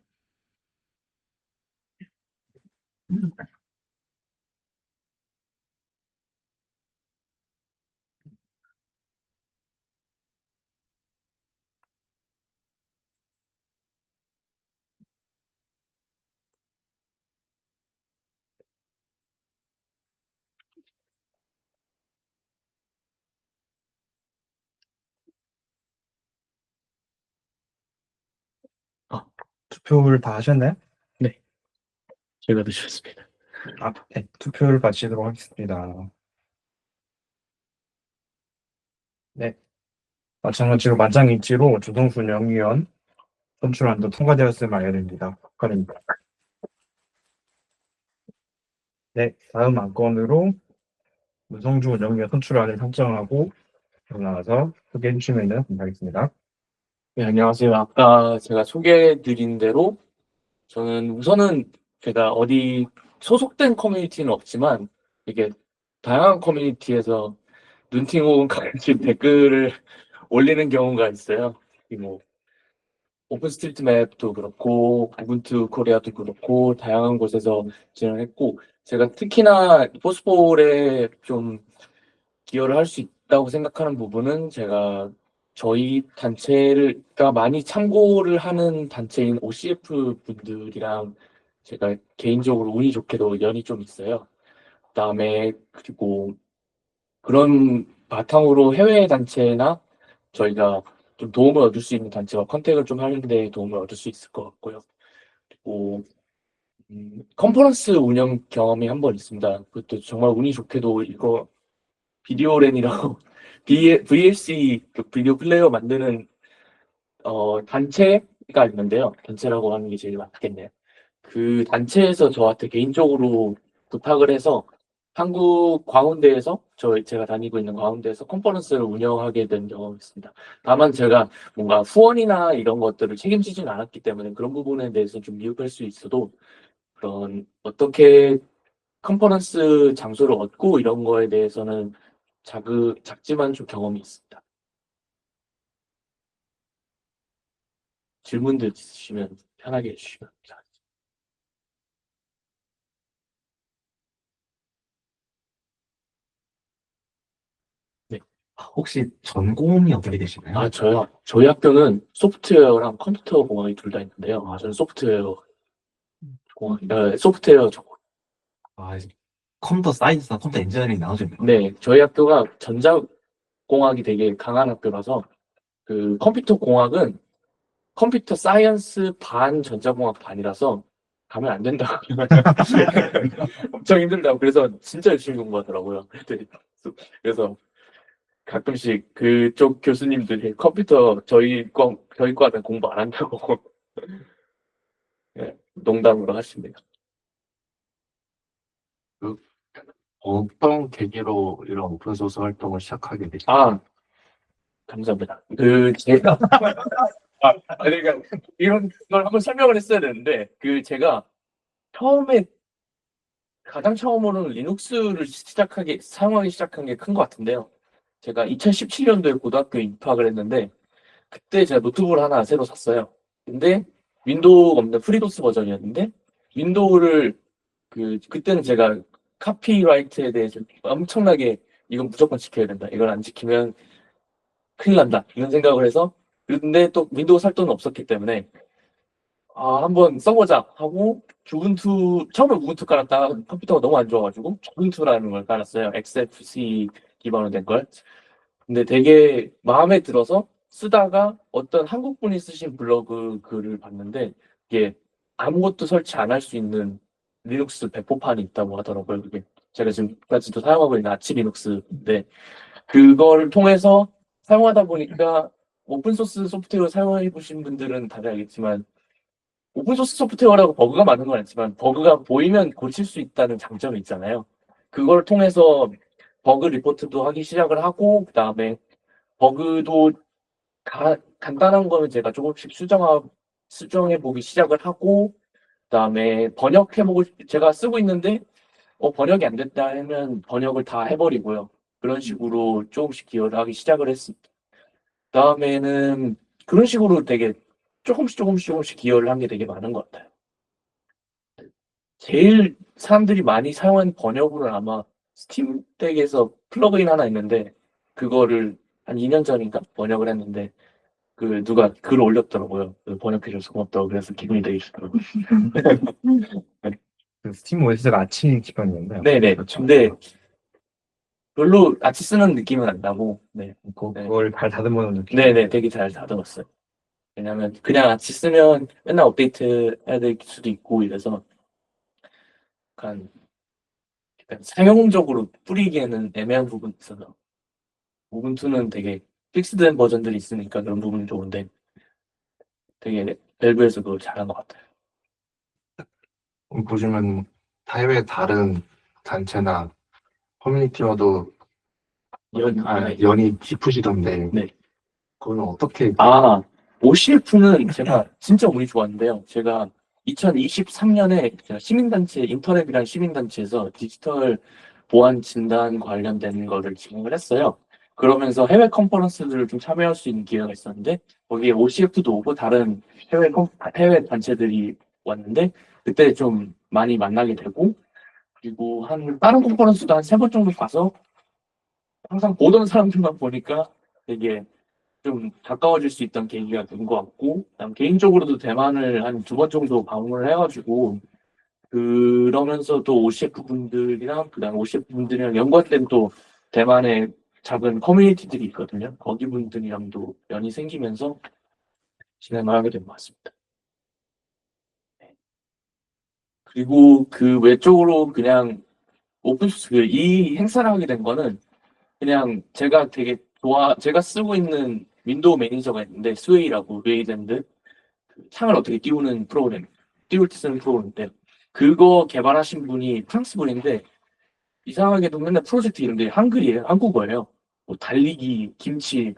투표를 다 하셨나요? 제가 드셨습니다. 네. 투표를 마치도록 하겠습니다. 네. 마찬가지로 만장일치로 조성수 영의원 선출안도 통과되었음을 알려드립니다. 축하드립니다. 네, 다음 안건으로 문성주 영의원 선출안을 선정하고 나와서 소개해 주시면 감사하겠습니다. 네, 안녕하세요. 아까 제가 소개해드린 대로 저는 우선은 제가 어디 소속된 커뮤니티는 없지만 이게 다양한 커뮤니티에서 눈팅 혹은 가끔씩 댓글을 올리는 경우가 있어요. 뭐 오픈스트리트맵도 그렇고 우분투 코리아도 그렇고 다양한 곳에서 진행했고 제가 특히나 포스폴에 좀 기여를 할 수 있다고 생각하는 부분은 제가 저희 단체가 많이 참고를 하는 단체인 OCF 분들이랑 제가 개인적으로 운이 좋게도 연이 좀 있어요. 그다음에 그리고 그런 바탕으로 해외 단체나 저희가 좀 도움을 얻을 수 있는 단체와 컨택을 좀 하는데 도움을 얻을 수 있을 것 같고요. 그리고 컨퍼런스 운영 경험이 한 번 있습니다. 그것도 정말 운이 좋게도 이거 비디오랜이라고 VLC 그 비디오 플레이어 만드는 단체가 있는데요. 단체라고 하는 게 제일 맞겠네요. 그 단체에서 저한테 개인적으로 부탁을 해서 한국 광운대에서 제가 다니고 있는 광운대에서 컨퍼런스를 운영하게 된 경험이 있습니다. 다만 제가 뭔가 후원이나 이런 것들을 책임지진 않았기 때문에 그런 부분에 대해서 좀 미흡할 수 있어도 그런 어떻게 컨퍼런스 장소를 얻고 이런 거에 대해서는 작지만 좀 경험이 있습니다. 질문들 있으시면 편하게 해주시면 감사합니다. 혹시 전공이 어떻게 되시나요? 아, 저요? 저희 학교는 소프트웨어랑 컴퓨터 공학이 둘 다 있는데요. 저는 소프트웨어 공학, 소프트웨어 전공. 아, 컴퓨터 사이언스나 컴퓨터 엔지니어링 나눠져 있는 거예요? 네, 저희 학교가 전자공학이 되게 강한 학교라서 그 컴퓨터 공학은 컴퓨터 사이언스 반 전자공학 반이라서 가면 안 된다고. 엄청 힘들다고. 그래서 진짜 열심히 공부하더라고요. 그래서 가끔씩 그쪽 교수님들이 컴퓨터 저희 과는 공부 안 한다고 예, 농담으로 하십니다. 어떤 계기로 이런 오픈소스 활동을 시작하게 되죠? 아, 감사합니다. 제가 그러니까 이런 걸 한번 설명을 했어야 되는데 제가 가장 처음으로는 리눅스를 사용하기 시작한 게 큰 것 같은데요. 제가 2017년도에 고등학교에 입학을 했는데 그때 제가 노트북을 하나 새로 샀어요. 근데 윈도우가 없는 프리도스 버전이었는데 윈도우를 그때는 제가 카피라이트에 대해서 엄청나게 이건 무조건 지켜야 된다. 이걸 안 지키면 큰일 난다. 이런 생각을 해서 근데 또 윈도우 살 돈은 없었기 때문에 한번 써보자 하고 처음에 우분투 깔았다가 컴퓨터가 너무 안 좋아가지고 주분투라는 걸 깔았어요. XFC 기반으로 된 걸. 근데 되게 마음에 들어서 쓰다가 어떤 한국 분이 쓰신 블로그 글을 봤는데 이게 아무것도 설치 안 할 수 있는 리눅스 배포판이 있다고 하더라고요. 그게 제가 지금까지도 사용하고 있는 아치 리눅스인데 그걸 통해서 사용하다 보니까 오픈소스 소프트웨어 사용해 보신 분들은 다들 알겠지만 오픈소스 소프트웨어라고 버그가 많은 건 아니지만 버그가 보이면 고칠 수 있다는 장점이 있잖아요. 그걸 통해서 버그 리포트도 하기 시작을 하고 그다음에 버그도 간단한 거는 제가 조금씩 수정해 보기 시작을 하고 그다음에 제가 쓰고 있는데 번역이 안 됐다 하면 번역을 다 해버리고요. 그런 식으로 조금씩 기여를 하기 시작을 했습니다. 그다음에는 그런 식으로 되게 조금씩 기여를 한 게 되게 많은 것 같아요. 제일 사람들이 많이 사용하는 번역으로는 아마 스팀덱에서 플러그인 하나 있는데 그거를 한 2년 전인가 번역을 했는데 누가 글을 올렸더라고요. 번역해줘서 고맙다고. 그래서 기분이 되게 좋더라고요. 그 스팀 OS가 아치 기반이었나요? 네네. 그렇죠. 근데 별로 같이 쓰는 느낌은 안 나고, 네. 그걸 잘 다듬어 놓은 느낌. 네네. 되게 잘 다듬었어요. 왜냐면 그냥 같이 쓰면 맨날 업데이트 해야 될 수도 있고 이래서 약간 사용적으로 뿌리기에는 애매한 부분이 있어서 우분투는 되게 픽스된 버전들이 있으니까 그런 부분이 좋은데 되게 밸브에서 그걸 잘한 것 같아요. 보시면 해외 다른 단체나 커뮤니티와도 연이 깊으시던데 네. 그거는 어떻게 OCF는 제가 진짜 운이 좋았는데요. 제가 2023년에 제가 인터넷이라는 시민단체에서 디지털 보안 진단 관련된 거를 진행을 했어요. 그러면서 해외 컨퍼런스들을 좀 참여할 수 있는 기회가 있었는데 거기에 OCF도 오고 다른 해외 단체들이 왔는데 그때 좀 많이 만나게 되고 그리고 다른 컨퍼런스도 한 3번 정도 가서 항상 보던 사람들만 보니까 되게 좀 가까워질 수 있던 계기가 된 것 같고 그다음 개인적으로도 대만을 한 2번 정도 방문을 해가지고 그러면서도 OCF 분들이랑 그다음 OCF 분들이랑 연관된 또 대만의 작은 커뮤니티들이 있거든요. 거기 분들이랑도 연이 생기면서 진행을 하게 된 것 같습니다. 네. 그리고 그 외적으로 그냥 오픈소스 이 행사를 하게 된 거는 그냥 제가 쓰고 있는 윈도우 매니저가 있는데 스웨이라고 웨이랜드 창을 어떻게 띄울 때 쓰는 프로그램인데 그거 개발하신 분이 프랑스 분인데 이상하게도 맨날 프로젝트 이름들이 한글이에요. 한국어예요. 뭐 달리기, 김치,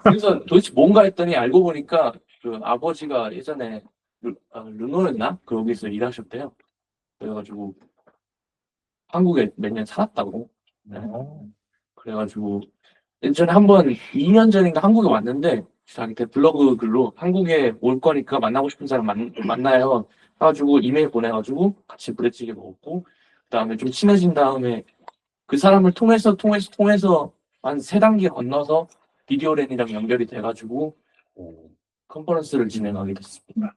그래서 도대체 뭔가 했더니 알고 보니까 그 아버지가 예전에 르노였나? 거기서 일하셨대요. 그래가지고 한국에 몇 년 살았다고. 네. 그래가지고 예전에 한번 2년 전인가 한국에 왔는데 자기 블로그 글로 한국에 올 거니까 만나고 싶은 사람 만나요. 해가지고 이메일 보내가지고 같이 부대찌개 먹었고 그다음에 좀 친해진 다음에 그 사람을 통해서 한 3단계 건너서 비디오랜이랑 연결이 돼가지고 컨퍼런스를 진행하게 됐습니다.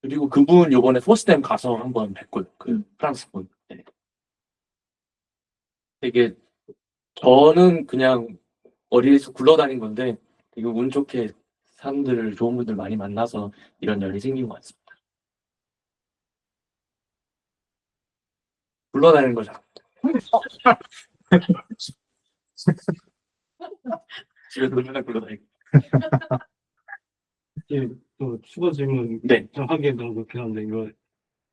그리고 그분 요번에 포스댐 가서 한번 뵀고요. 그 프랑스 분. 네. 되게 저는 그냥 어디에서 굴러다닌 건데 되게 운 좋게 좋은 분들 많이 만나서 이런 연이 생긴 것 같습니다. 굴러다니는 거죠. 집에서 맨날 굴러다니고. 예, 또 추가 질문 네. 좀 하기에 너무 그렇긴 한데 이거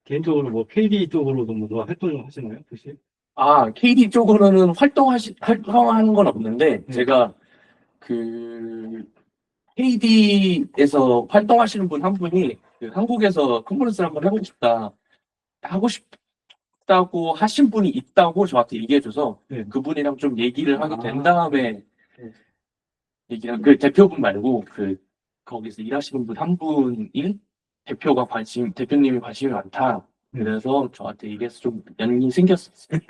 개인적으로 뭐 KD 쪽으로도 뭐 활동을 하시나요, 혹시? KD 쪽으로는 활동하는 건 없는데 제가 그 KD에서 활동하시는 분 한 분이 그 한국에서 컨퍼런스를 한번 하고 싶다고 하신 분이 있다고 저한테 얘기해줘서 네. 그분이랑 좀 얘기를 하게 된 다음에 그 대표분 말고 거기서 일하시는 분 한 분이 대표님이 관심이 많다. 그래서 저한테 얘기해서 좀 연이 생겼었어요.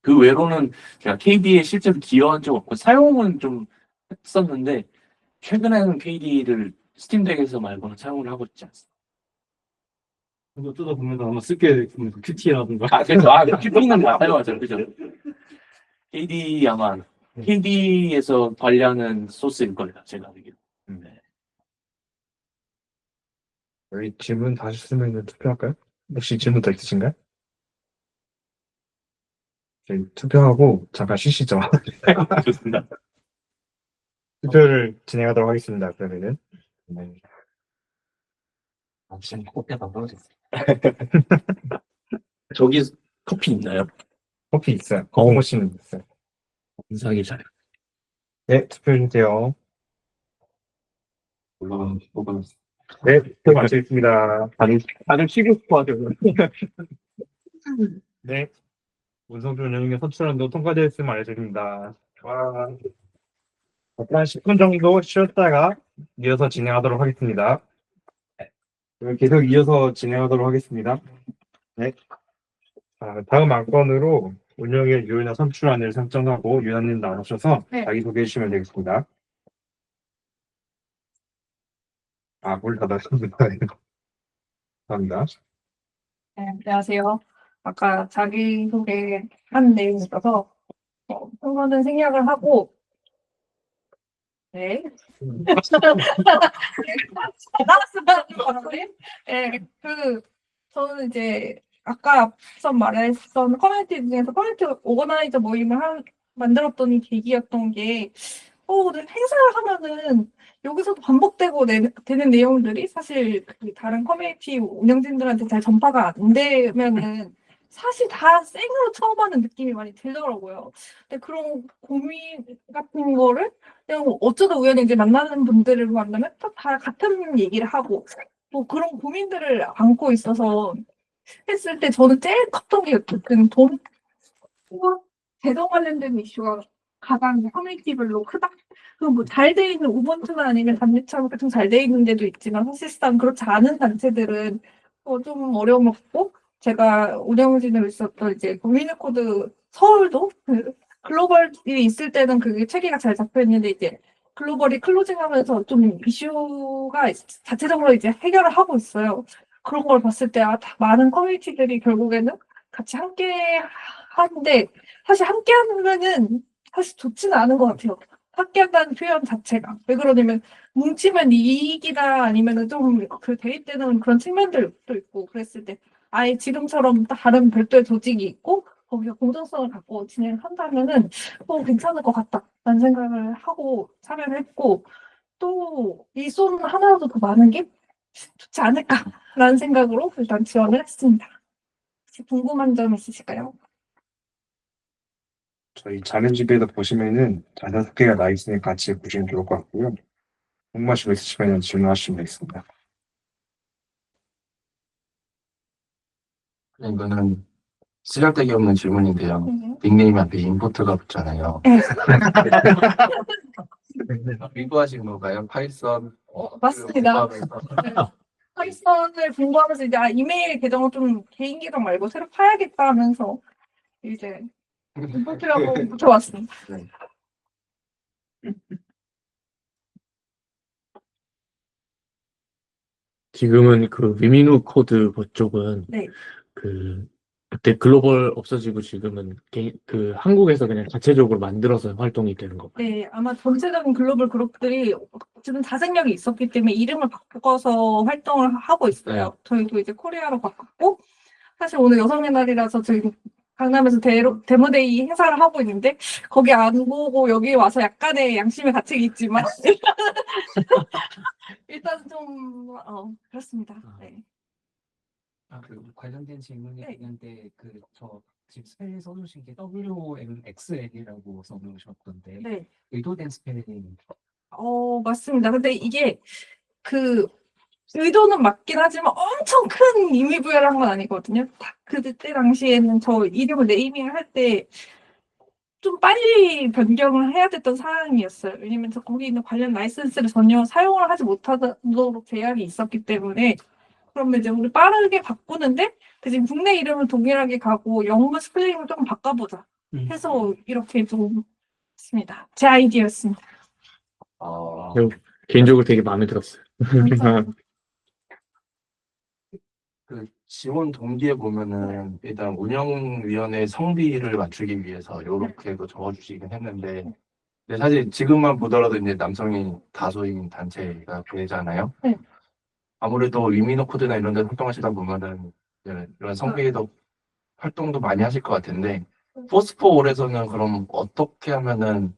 그 외로는 제가 KD에 실제로 기여한 적 없고 사용은 좀 했었는데 최근에는 KD를 스팀덱에서 말고는 사용을 하고 있지 않습니다. 이거 뜯어보면 아마 쓸게 되면 QT라든가. 그래서 QT는 다 사용하죠, 그죠? KD에서 관리하는 소스일 거예요, 제가 알기로. 네. 여기 질문 다 하셨으면 투표할까요? 혹시 질문 더 있으신가요? 저희 투표하고 잠깐 쉬시죠. 좋습니다. 투표를 진행하도록 하겠습니다. 그러면은. 네. 지금 꽃게가 떨어졌어요. 저기 커피 있나요? 커피 있어요. 커피 머신 있어요. 인상이 잘해요. 네, 투표해주세요. 물론 혹은 네, 투표 마치겠습니다. 다들 쉬고 싶어 하죠. 네. 문성준 운영위원 선출안도 통과되었음을 알려드립니다. 와. 한 10분 정도 쉬었다가 이어서 진행하도록 하겠습니다. 그럼 계속 이어서 진행하도록 하겠습니다. 네. 다음 안건으로 운영의 유연화 선출안을 선정하고 유연님 나오셔서 자기소개해 주시면 되겠습니다. 물 닫았습니다. 감사합니다. 네, 안녕하세요. 아까 자기소개한 내용이 있어서 한 번은 생략을 하고 네. 저는 이제 아까 앞서 말했던 커뮤니티 중에서 커뮤니티 오거나이저 모임을 만들었더니 계기였던 게 행사를 하면은 여기서도 반복되고 되는 내용들이 사실 그 다른 커뮤니티 운영진들한테 잘 전파가 안 되면은 사실 다 생으로 처음 하는 느낌이 많이 들더라고요. 근데 그런 고민 같은 거를 그냥 어쩌다 우연히 이제 만나는 분들을 만나면 또 다 같은 얘기를 하고 뭐 그런 고민들을 안고 있어서 했을 때 저는 제일 컸던 게 돈, 재정 관련된 이슈가 가장 커뮤니티별로 크다. 그럼 뭐 잘 돼 있는 우번투나 아니면 단체처럼 좀 잘 돼 있는 데도 있지만 사실상 그렇지 않은 단체들은 좀 어려웠고 제가 운영진으로 있었던 이제 국민의코드 서울도 글로벌이 있을 때는 그게 체계가 잘 잡혀 있는데 이제 글로벌이 클로징하면서 좀 이슈가 자체적으로 이제 해결을 하고 있어요. 그런 걸 봤을 때 많은 커뮤니티들이 결국에는 같이 함께 하는데 사실 함께 하면은 사실 좋지는 않은 것 같아요. 함께한다는 표현 자체가. 왜 그러냐면 뭉치면 이익이다 아니면은 좀 그 대립되는 그런 측면들도 있고 그랬을 때 아예 지금처럼 다른 별도의 조직이 있고 거기서 공정성을 갖고 진행한다면은 괜찮을 것 같다라는 생각을 하고 참여를 했고 또 일손 하나라도 더 많은 게 좋지 않을까라는 생각으로 일단 지원을 했습니다. 혹시 궁금한 점 있으실까요? 저희 자료집에도 보시면은 자세한 소개가 나 있으니까 같이 보시면 좋을 것 같고요. 궁금하신 거 있으시면 질문하시면 되겠습니다. 이거는 쓰잘데기 없는 질문인데요. 네. 닉네임 앞에 임포트가 붙잖아요. 네. 공부하신 건가요? 파이썬? 맞습니다. 공부하면서. 파이썬을 공부하면서 이제 이메일 계정을 좀 개인 계정 말고 새로 파야겠다 하면서 이제 임포트라고 붙여봤습니다. 지금은 그 위민우 코드 쪽은 네. 그때 글로벌 없어지고 지금은 그 한국에서 그냥 자체적으로 만들어서 활동이 되는 거. 네, 아마 전체적인 글로벌 그룹들이 지금 자생력이 있었기 때문에 이름을 바꿔서 활동을 하고 있어요. 저희도 이제 코리아로 바꿨고 사실 오늘 여성의 날이라서 저희 강남에서 데모데이 행사를 하고 있는데 거기 안 보고 여기 와서 약간의 양심의 가책이 있지만 일단 좀 그렇습니다. 네. 그 관련된 질문이 네. 있는데 저 지금 스펠 써주신 게 WMXL이라고 써놓으셨던데 네. 의도된 스펠링 맞습니다. 근데 이게 의도는 맞긴 하지만 엄청 큰 의미 부여를 한 건 아니거든요. 그때 당시에는 저 이름을 네이밍을 할 때 좀 빨리 변경을 해야 됐던 상황이었어요. 왜냐면 거기 있는 관련 라이센스를 전혀 사용을 하지 못하도록 제약이 있었기 때문에 그러면 이제 우리 빠르게 바꾸는데 대신 국내 이름을 동일하게 가고 영문 스펠링을 조금 바꿔보자 해서 이렇게 좀 했습니다. 제 아이디어였습니다. 개인적으로 되게 마음에 들었어요. 그 지원 동기에 보면은 일단 운영위원회 성비를 맞추기 위해서 이렇게 적어주시긴 했는데 근데 사실 지금만 보더라도 이제 남성이 다수인 단체가 되잖아요. 네. 아무래도 위미노 코드나 이런 데 활동하시다 보면은 이런 성비도 활동도 많이 하실 것 같은데 포스포올에서는 그럼 어떻게 하면은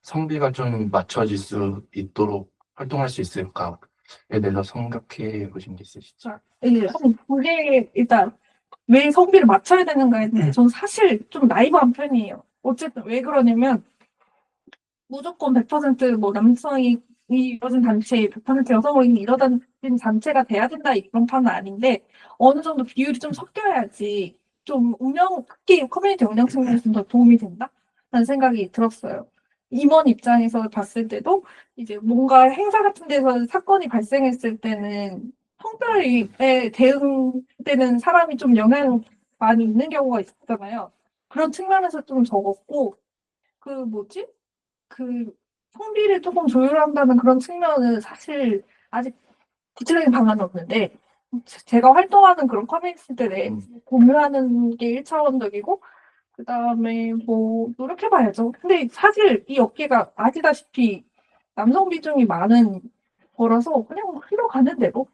성비가 좀 맞춰질 수 있도록 활동할 수 있을까에 대해서 생각해 보신 게 있으시죠? 그게 일단 왜 성비를 맞춰야 되는가에 대해서 저는 사실 좀 나이브한 편이에요. 어쨌든 왜 그러냐면 무조건 100% 남성이 이뤄진 단체, 100% 여성으로 이뤄진 단체가 돼야 된다 이런 판은 아닌데 어느 정도 비율이 좀 섞여야지 좀 특히 커뮤니티 운영 측면에서 좀 더 도움이 된다라는 생각이 들었어요. 임원 입장에서 봤을 때도 이제 뭔가 행사 같은 데서 사건이 발생했을 때는 성별에 대응되는 사람이 좀 영향이 많이 있는 경우가 있잖아요. 그런 측면에서 좀 적었고 성비를 조금 조율한다는 그런 측면은 사실 아직 구체적인 방안은 없는데 제가 활동하는 그런 커뮤니티들에 공유하는 게 1차원적이고 그다음에 노력해봐야죠. 근데 사실 이 업계가 아시다시피 남성 비중이 많은 거라서 그냥 흘러가는 대로.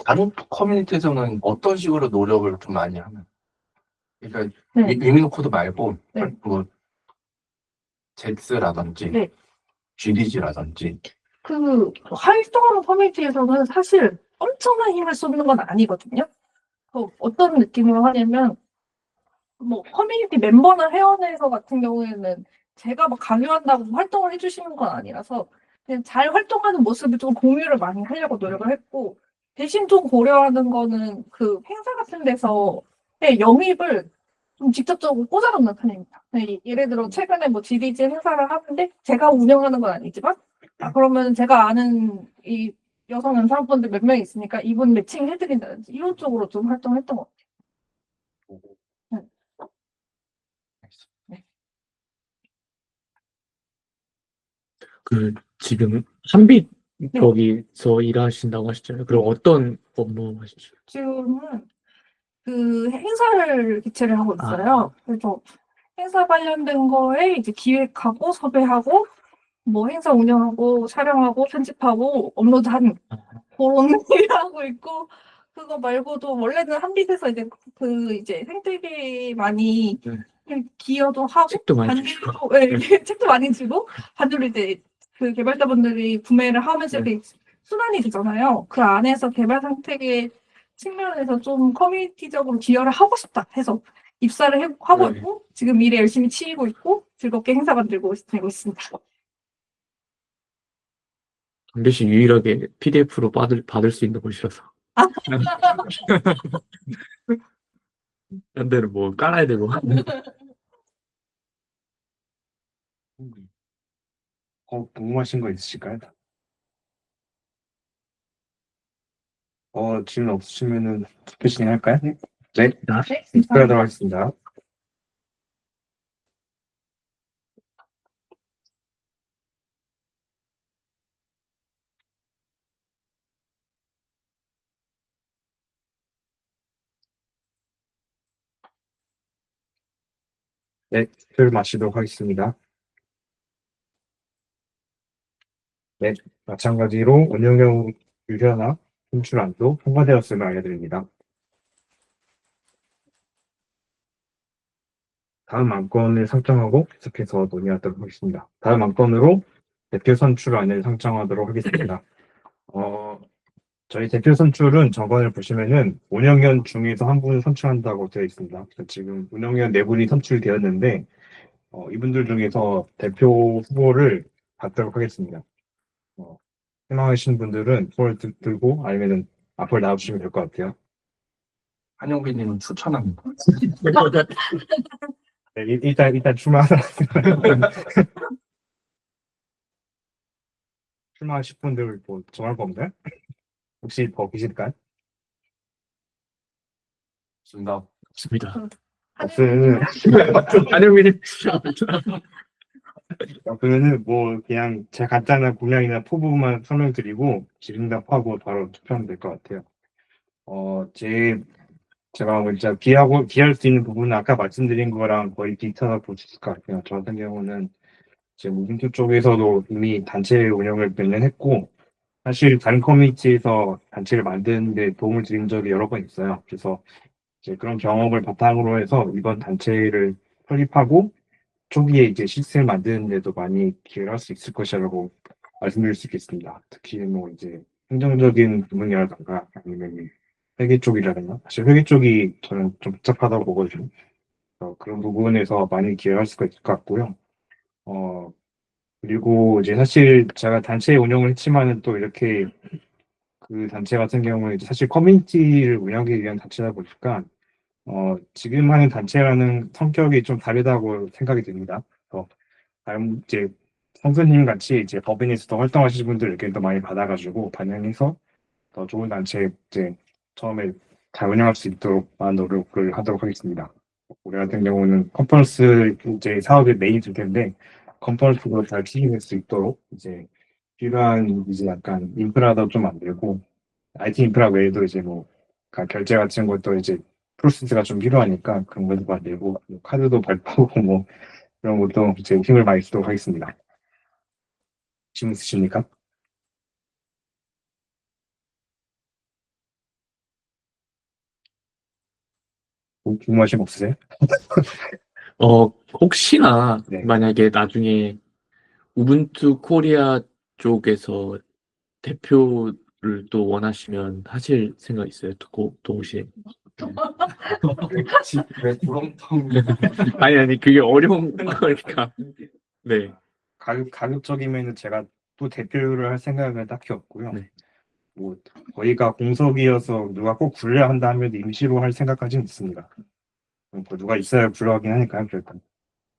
다른 커뮤니티에서는 어떤 식으로 노력을 좀 많이 하나요? 그러니까 네. 위미노 코드 말고 네. 잭스라든지 네. GDG라든지 활동하는 커뮤니티에서는 사실 엄청난 힘을 쏟는 건 아니거든요. 어떤 느낌으로 하냐면 커뮤니티 멤버나 회원에서 같은 경우에는 제가 강요한다고 활동을 해주시는 건 아니라서 그냥 잘 활동하는 모습을 좀 공유를 많이 하려고 노력을 했고 대신 좀 고려하는 거는 그 행사 같은 데서의 영입을 좀 직접적으로 꽂아놓는 편입니다. 네, 예를 들어 최근에 뭐 GDG 행사를 하는데 제가 운영하는 건 아니지만 그러면 제가 아는 이 여성 연사분들 몇 명 있으니까 이분 매칭 해드린다든지 이런 쪽으로 좀 활동했던 것 같아요. 네. 그 지금 한빛 거기서 일하신다고 하셨잖아요. 그럼 어떤 업무 하시죠? 지금은 그 행사를 개최를 하고 있어요. 그래서 행사 관련된 거에 이제 기획하고 섭외하고 뭐 행사 운영하고 촬영하고 편집하고 업로드하는 그런 일을 하고 있고 그거 말고도 원래는 한빛에서 이제 생태계 많이 기여도 하고 책도 많이 주시고. 반대로 책도 많이 주고 반대로 이제 그 개발자분들이 구매를 하면서 이렇게 순환이 되잖아요. 그 안에서 개발 생태계 측면에서 좀 커뮤니티적으로 기여를 하고 싶다 해서 입사를 하고 네. 있고 지금 일에 열심히 치이고 있고 즐겁게 행사 만들고 되고 있습니다. 반드시 유일하게 PDF로 받을 수 있는 곳이라서. 딴 데는 뭐 깔아야 되고. 궁금하신 거 있으실까요? 질문 없으시면은 투표 진행할까요? 네. 네, 투표하도록 하겠습니다. 네, 투표를 마치도록 하겠습니다. 네, 마찬가지로 운영형 유료나 송출안도 통과되었음을 알려드립니다. 다음 안건을 상정하고 계속해서 논의하도록 하겠습니다. 다음 안건으로 대표 선출안을 상정하도록 하겠습니다. 저희 대표 선출은 정관을 보시면은 운영위원 중에서 한 분을 선출한다고 되어 있습니다. 그래서 지금 운영위원 네 분이 선출되었는데 이분들 중에서 대표 후보를 받도록 하겠습니다. 희망하시는 분들은 손을 들고 아니면은 앞으로 나와주시면 될 것 같아요. 한영빈님은 추천합니다. 네, 일단 출마하도록 출마하실 분들 뭐 정할 거 없나요? 혹시 더 계실까요? 좋습니다. 없습니다. 없으면은 한영민님. 그러면은 뭐 그냥 제 간단한 공약이나 포부만 설명드리고 질의응답하고 바로 투표하면 될 것 같아요. 제가 진짜 기할 수 있는 부분은 아까 말씀드린 거랑 거의 비슷하다고 볼 수 있을 것 같아요. 저 같은 경우는 지금 우분투 쪽에서도 이미 단체 운영을 몇 년 했고 사실 다른 커뮤니티에서 단체를 만드는 데 도움을 드린 적이 여러 번 있어요. 그래서 이제 그런 경험을 바탕으로 해서 이번 단체를 설립하고 초기에 이제 시스템을 만드는 데도 많이 기여를 할 수 있을 것이라고 말씀드릴 수 있겠습니다. 특히 뭐 이제 행정적인 부분이라든가 아니면 회계 쪽이라든가 사실 회계 쪽이 저는 좀 복잡하다고 보거든요. 그런 부분에서 많이 기여할 수가 있을 것 같고요. 그리고 이제 사실 제가 단체 운영을 했지만은 또 이렇게 그 단체 같은 경우는 이제 사실 커뮤니티를 운영하기 위한 단체다 보니까 지금 하는 단체라는 성격이 좀 다르다고 생각이 듭니다. 다른 이제 성수님 같이 이제 법인에서도 활동하시는 분들 의견도 많이 받아가지고 반영해서 더 좋은 단체 이제 처음에 잘 운영할 수 있도록 많은 노력을 하도록 하겠습니다. 우리 같은 경우는 컨퍼런스 이제 사업의 메인이 될 텐데 컨퍼런스도 잘 진행할 수 있도록 이제 필요한 이제 약간 인프라도 좀 만들고 IT 인프라 외에도 이제 뭐 결제 같은 것도 이제 프로세스가 좀 필요하니까 그런 것도 만들고 뭐 카드도 발표하고 뭐 그런 것도 이제 힘을 많이 쓰도록 하겠습니다. 질문 있으십니까? 뭐 궁금하신 거 없으세요? 혹시나 네. 만약에 나중에 우분투 코리아 쪽에서 대표를 또 원하시면 하실 생각 있어요? 동시에. 왜 부렁텅 아니, 그게 어려운 거니까. 네. 가급적이면은 제가 또 대표를 할 생각은 딱히 없고요. 네. 뭐 저희가 공석이어서 누가 꼭 굴려야 한다 하면 임시로 할 생각까지는 있습니다. 뭐 누가 있어야 굴러가긴 하니까요. 그러니까.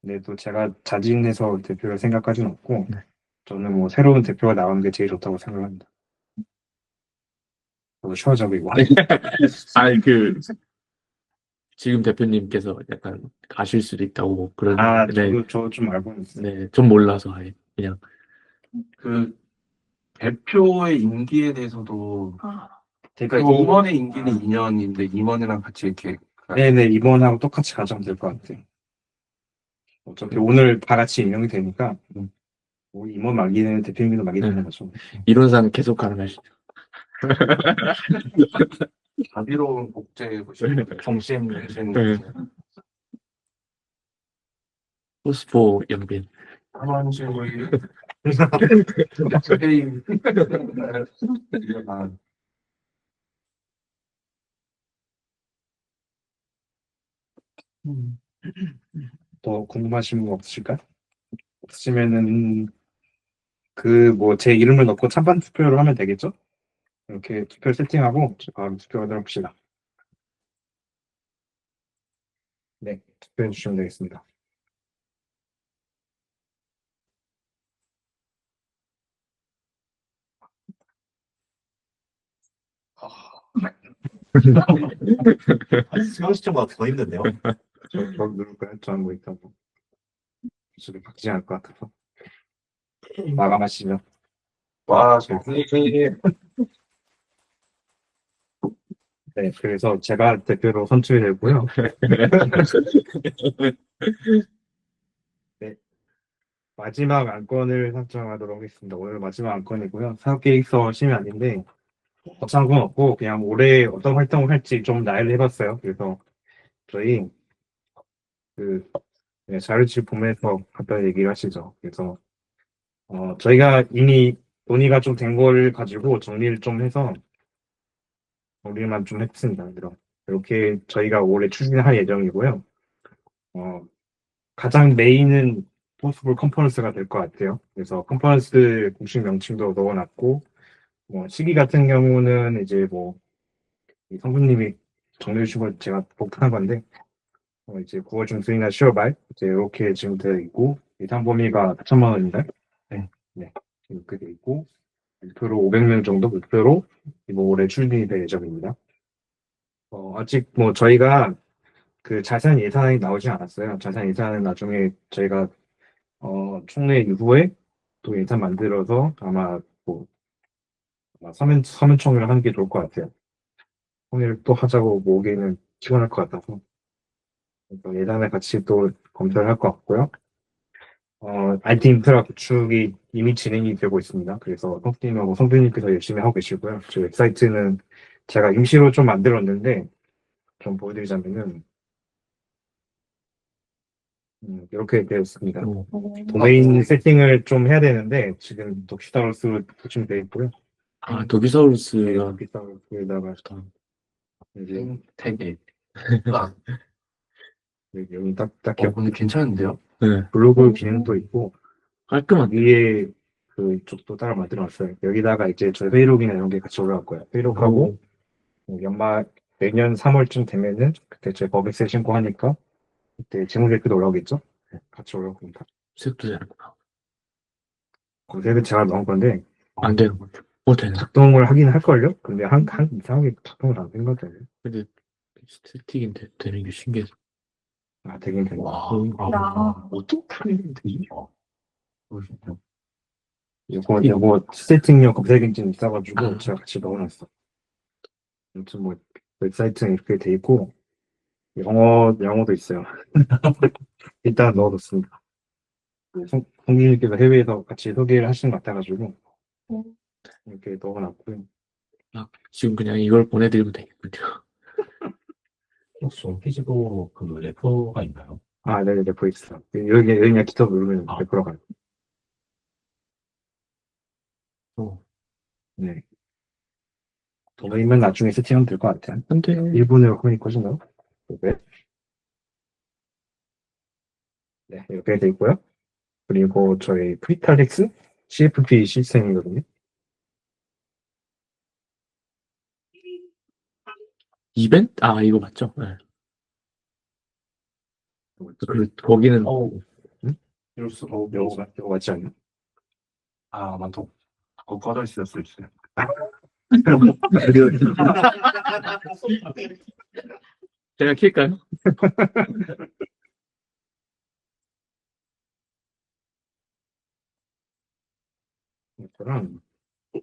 근데 또 제가 자진해서 대표할 생각까지는 없고 네. 저는 뭐 새로운 대표가 나오는 게 제일 좋다고 생각합니다. 저도 쉬워져고 아니, 지금 대표님께서 약간 가실 수도 있다고 그런, 아, 네, 저 좀 알고 있어요. 네, 좀 몰라서 아예 그냥. 그 대표의 임기에 대해서도 그러니까 대표 임원의 임기는 2년인데 임원이랑 같이 이렇게 네네 이번하고 똑같이 가져면 될 것 같아요. 어차피 오늘 다 같이 임명이 되니까 뭐 임원 맡기는 대표님도 맡기는 거죠. 이론상 계속 가능하시죠. 자비로운 복제 정신 네. 포스포 연빈. 하만식의 회의 아, 더 궁금하신 분 없으실까요? 없으시면은 그 뭐 제 이름을 넣고 찬반 투표를 하면 되겠죠? 이렇게 투표 세팅하고 바로 투표하도록 합시다. 네, 투표해 주시면 되겠습니다. 수영 시점보다 더 힘든데요? 저 누를까요? 저는 뭐 있다고 기술이 바뀌지 않을 것 같아서 마감하시죠. 와 네, 그래서 제가 대표로 선출이 되고요. 네, 마지막 안건을 선정하도록 하겠습니다. 오늘 마지막 안건이고요. 사업계획서 심의안인데 거창한 건 없고 그냥 올해 어떤 활동을 할지 좀 나열을 해봤어요. 그래서 저희 그 자료실 보면서 갖다 얘기를 하시죠. 그래서 저희가 이미 논의가 좀 된 걸 가지고 정리를 좀 해서 정리만 좀 했습니다. 이렇게 저희가 올해 추진할 예정이고요. 가장 메인은 포스블 컨퍼런스가 될 것 같아요. 그래서 컨퍼런스 공식 명칭도 넣어놨고, 시기 같은 경우는 이제 이 성부님이 정리해 주신 걸 제가 복탁한 건데, 이제 9월 중순이나 10월 말, 이제 이렇게 지금 되어 있고, 예상 범위가 4천만 원입니다. 네. 이렇게 되어 있고, 목표로 500명 정도 목표로 이번 올해 추진이 될 예정입니다. 아직 저희가 그 자세한 예산이 나오지 않았어요. 자세한 예산은 나중에 저희가 총회 이후에 또 예산 만들어서 아마 서면총회를 하는 게 좋을 것 같아요. 총회를 또 하자고 모으기는 피곤할 것 같아서 그래서 예산을 같이 또 검토를 할 것 같고요. IT 인프라 구축이 이미 진행이 되고 있습니다. 그래서 성팀하고 성빈님께서 열심히 하고 계시고요. 저희 웹사이트는 제가 임시로 좀 만들었는데 좀 보여드리자면은 이렇게 되었습니다. 도메인 세팅을 좀 해야 되는데 지금 덕시다우스로 구축되어 있고요. 아, 네, 도기사우루스가 덕시다우스에다가 이제 되게 여기 딱 근데 괜찮은데요? 네, 블로그 기능도 있고 깔끔한. 위에 그쪽도 따라 만들어놨어요. 여기다가 이제 저희 회의록이나 이런 게 같이 올라갈 거예요. 회의록하고 연말 내년 3월쯤 되면은 그때 저희 버빅세 신고 하니까 그때 재무제표도 올라오겠죠? 네, 같이 올라올 겁니다. 색도 되는구나. 검색은 제가 넣은 건데 안 되는 거죠. 되나? 작동을 하긴 할걸요? 근데 이상하게 작동을 안 된 것 같아요. 근데 세팅이 되는 게 신기해서. 아, 되긴 되네. 나. 어떻게 되지? 요거 세팅용 검색 엔진 있어가지고 제가 같이 넣어놨어. 아무튼 웹사이트는 이렇게 돼 있고 영어도 있어요. 일단 넣어뒀습니다. 성진님께서 해외에서 같이 소개를 하신 것 같아가지고 이렇게 넣어놨고요. 아, 지금 그냥 이걸 보내드리면 되겠군요. 혹시 홈페이지도 그 레퍼가 있나요? 아, 네네, 레포 있어요. 여기 그냥 기타 누르면 레포로 가요. 네. 도메인만 나중에 세팅하면 될 것 같아요. 안 돼. 1분으로 화면이 꺼진가요? 네. 네, 이렇게 돼 있고요. 그리고 저희 프리탈릭스 CFP 시스템이거든요. 이벤트? 아, 이거 맞죠? 네. 거기는 이럴 수가 이거 맞지 않나? 아, 맞다. 그거 꺼져 있을 수 있어요. 제가 킬까요? 그럼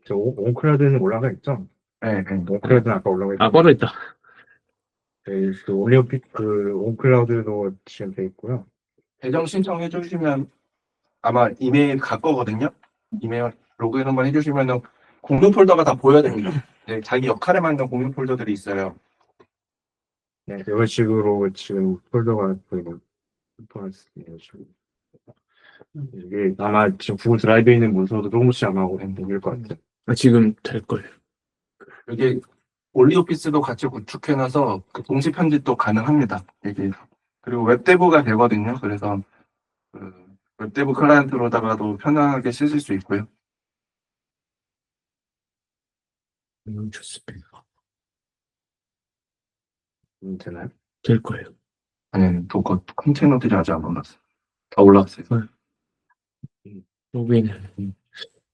저 온클라우드는 올라가 있죠? 네, 네. 온클라우드는 아까 올라가 아, 있고 꺼져 있다. 그 올리오픽 그 온클라우드도 지금 돼 있고요. 계정 신청해 주시면 아마 이메일 갈 거거든요. 이메일 로그인 한번 해주시면은 공유 폴더가 다 보여야 됩니다. 네, 자기 역할에 맞는 공유 폴더들이 있어요. 네, 이런 식으로 지금 폴더가 보이고 폴더가 지금 이게 아마 지금 구글 드라이브에 있는 문서도 조금씩 아마 옮길 것 같아요. 아, 지금 될 거예요. 이게 올리오피스도 같이 구축해놔서 그 동시 편집도 가능합니다. 이게 그리고 웹데브가 되거든요. 그래서 그 웹데브 클라이언트로다가도 편하게 쓰실 수 있고요. 좋습니다. 되나요? 될 거예요. 아니, 도커 컨테이너들이 아직 안 올랐어요. 다 올라왔어요. 로그인은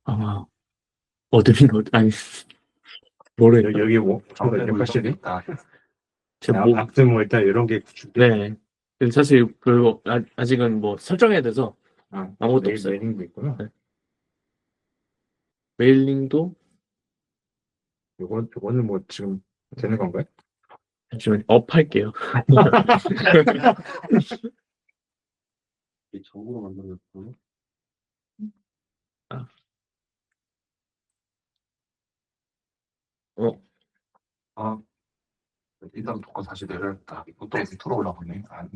아마 어드민 아니 모르겠다. 여기 뭐 정말 확실히 있다. 제가 뭐 아무튼 뭐 일단 이런 게 구축. 네. 근데 사실 그리고 아직은 뭐 설정해야 돼서 아무것도 없어요. 메일링도 있구나. 네. 메일링도 요거는 뭐 지금 되는 건가요? 잠시만 업 할게요. 정보로 만들어졌고. 아, 일단 도커 다시 내려야겠다. 이것도 밑으로 올라가네. 아니.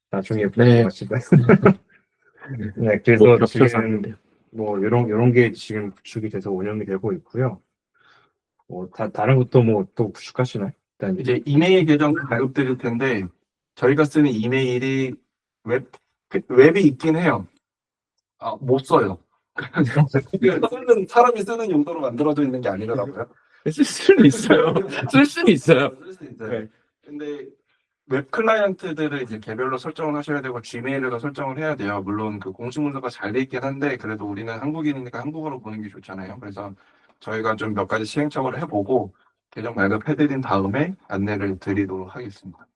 나중에 네. 마시다. 네, 그래서 뭐 겹쳐서 지금 하는데요. 뭐 이런 게 지금 구축이 돼서 운영이 되고 있고요. 뭐 다른 것도 뭐 또 구축하시나요? 일단 이제 이메일 계정 발급드릴 텐데 저희가 쓰는 이메일이 웹이 있긴 해요. 아, 못 써요. 사람이 쓰는 용도로 만들어져 있는 게 아니더라고요. 쓸 수는 있어요. 쓸 수는 있어요. 쓸 수 있어요. 네. 근데 웹 클라이언트들을 이제 개별로 설정을 하셔야 되고 Gmail에도 설정을 해야 돼요. 물론 그 공식 문서가 잘 돼 있긴 한데 그래도 우리는 한국인이니까 한국어로 보는 게 좋잖아요. 그래서 저희가 좀 몇 가지 시행착오를 해보고 계정 발급해드린 다음에 안내를 드리도록 하겠습니다.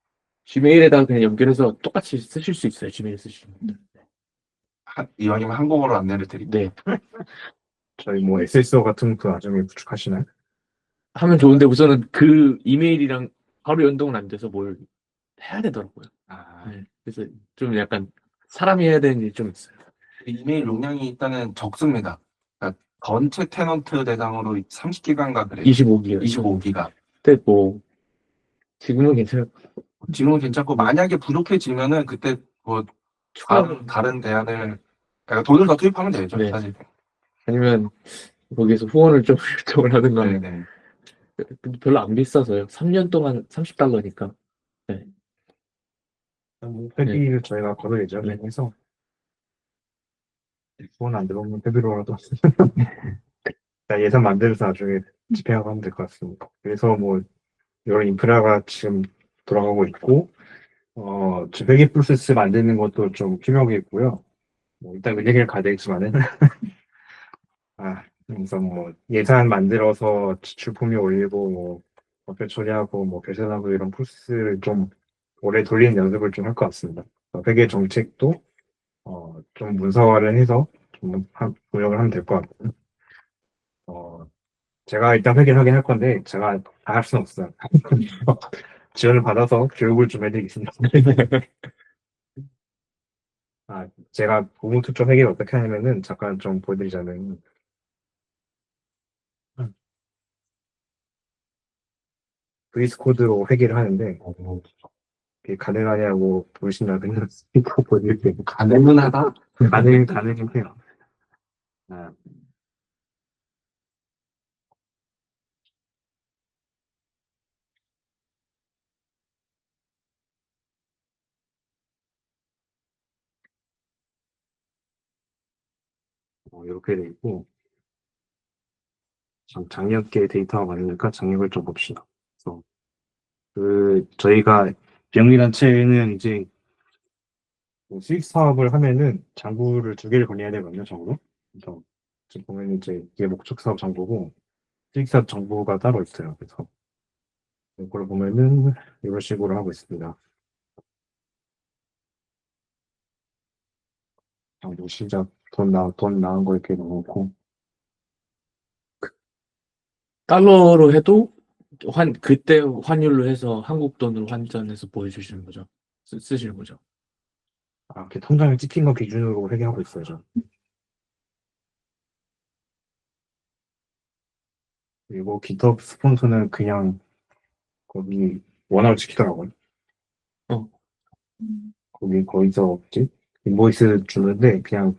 지메일에다가 그냥 연결해서 똑같이 쓰실 수 있어요. 지메일 쓰시는 분들. 이왕이면 한국어로 안내를 드릴게요. 네. 저희 뭐 SSO 같은 거 나중에 구축하시나요? 하면 좋은데 우선은 그 이메일이랑 바로 연동은 안 돼서 뭘 해야 되더라고요. 네. 그래서 좀 약간 사람이 해야 되는 일이 좀 있어요. 이메일 용량이 일단은 적습니다. 그러니까 전체 테넌트 대상으로 30기가인가 그래요. 25기가. 25기가. 근데 뭐 지금은 괜찮을 지금은 괜찮고 만약에 부족해지면은 그때 뭐 다른 대안을 그러니까 돈을 더 투입하면 되죠. 네. 사실. 아니면 거기에서 후원을 좀 요청을 하든가. 네. 근데 별로 안 비싸서요. 3년 동안 $30니까. 회비를 저희가 걷어야죠. 네. 그래서 돈 안 들어오면 회비로라도 예산 만들어서 나중에 집행하고 하면 될 것 같습니다. 그래서 뭐 이런 인프라가 지금 돌아가고 있고 지금 회계 프로세스 만드는 것도 좀 필요하겠고요. 뭐 일단 은행을 가야 되겠지만은 그래서 뭐 예산 만들어서 지출 품위 올리고 뭐 어표 처리하고 뭐 결산하고 이런 프로세스를 좀 오래 돌리는 연습을 좀 할 것 같습니다. 회계 정책도 좀 문서화를 해서 좀 운영을 하면 될 것 같고 제가 일단 회계를 하긴 할 건데 제가 다 할 수는 없어요. 지원을 받아서 교육을 좀 해드리겠습니다. 제가 우분투 쪽 회계를 어떻게 하냐면은 잠깐 좀 보여드리자면 VS 코드로 회계를 하는데 그게 가능하냐고 보시면 이거 보여드릴게요. 가능은 하다. 가능은 해요. 이렇게 돼 있고 작년께 데이터가 많으니까 작년을 좀 봅시다. 그래서 저희가 비영리단체는 이제 뭐 수익 사업을 하면은 장부를 두 개를 건의해야 되거든요, 정부로. 그래서 지금 보면 이제 이게 목적 사업 정보고 수익 사업 정보가 따로 있어요. 그래서 이걸 보면은 이런 식으로 하고 있습니다. 정보 시작 돈 나온 거 이렇게 넣고 달러로 해도 그때 환율로 해서 한국 돈으로 환전해서 보여주시는 거죠. 쓰시는 거죠. 이렇게 통장에 찍힌 거 기준으로 회계하고 있어요. 저. 그리고 GitHub 스폰서는 그냥 거기 원화로 찍히더라고요. 거기서 뭐지? 인보이스 주는데 그냥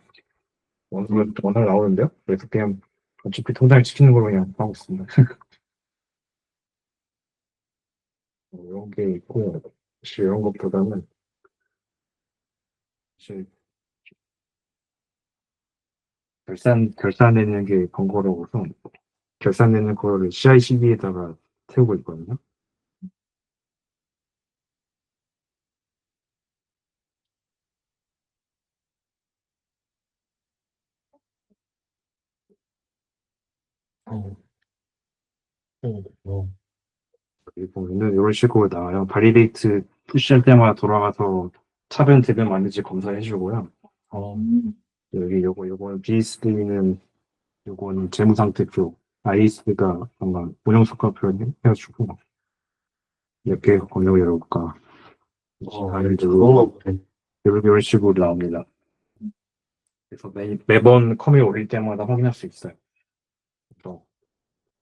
원화로 나오는데요. 그래서 그냥 어차피 통장에 찍히는 걸로 그냥 하고 있습니다. 이런 게 있고 사실 이런 것보다는 사실 결산 내는 게 번거로워서 결산 내는 거를 CI/CD에다가 태우고 있거든요. 어. 그리고 보면은 이런 식으로 나와요. 발리데이트 푸시할 때마다 돌아가서 차변 대변 맞는지 검사해 주고요. 여기 요거는 BSD는 요거는 재무상태표, IS가 아마 운영성과표 해가지고 이렇게 검역을 열어볼까. 이런 식으로 나옵니다. 그래서 매번 컴이 올릴 때마다 확인할 수 있어요. 그래서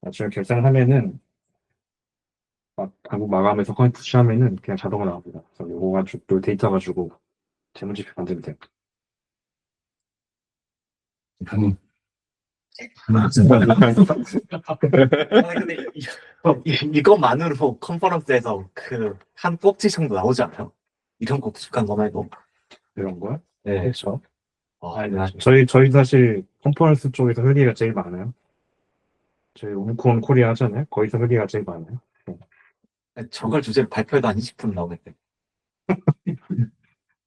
나중에 결산하면은 한국 마감해서 컴이 푸시하면은 그냥 자동으로 나옵니다. 그래서 요거 가지고 또 데이터 가지고 재무지표 만들면 돼요. 근데 이것만으로 컨퍼런스에서 그 한 꼭지 정도 나오지 않아요? 이런 꼭지간 거말고. 이런 거요? 네. 그렇죠. 네. 저희 사실 컨퍼런스 쪽에서 회계가 제일 많아요. 저희 우콘 코리아 하잖아요. 거기서 회계가 제일 많아요. 저걸 주제로 발표해도 한 20분 나오겠대.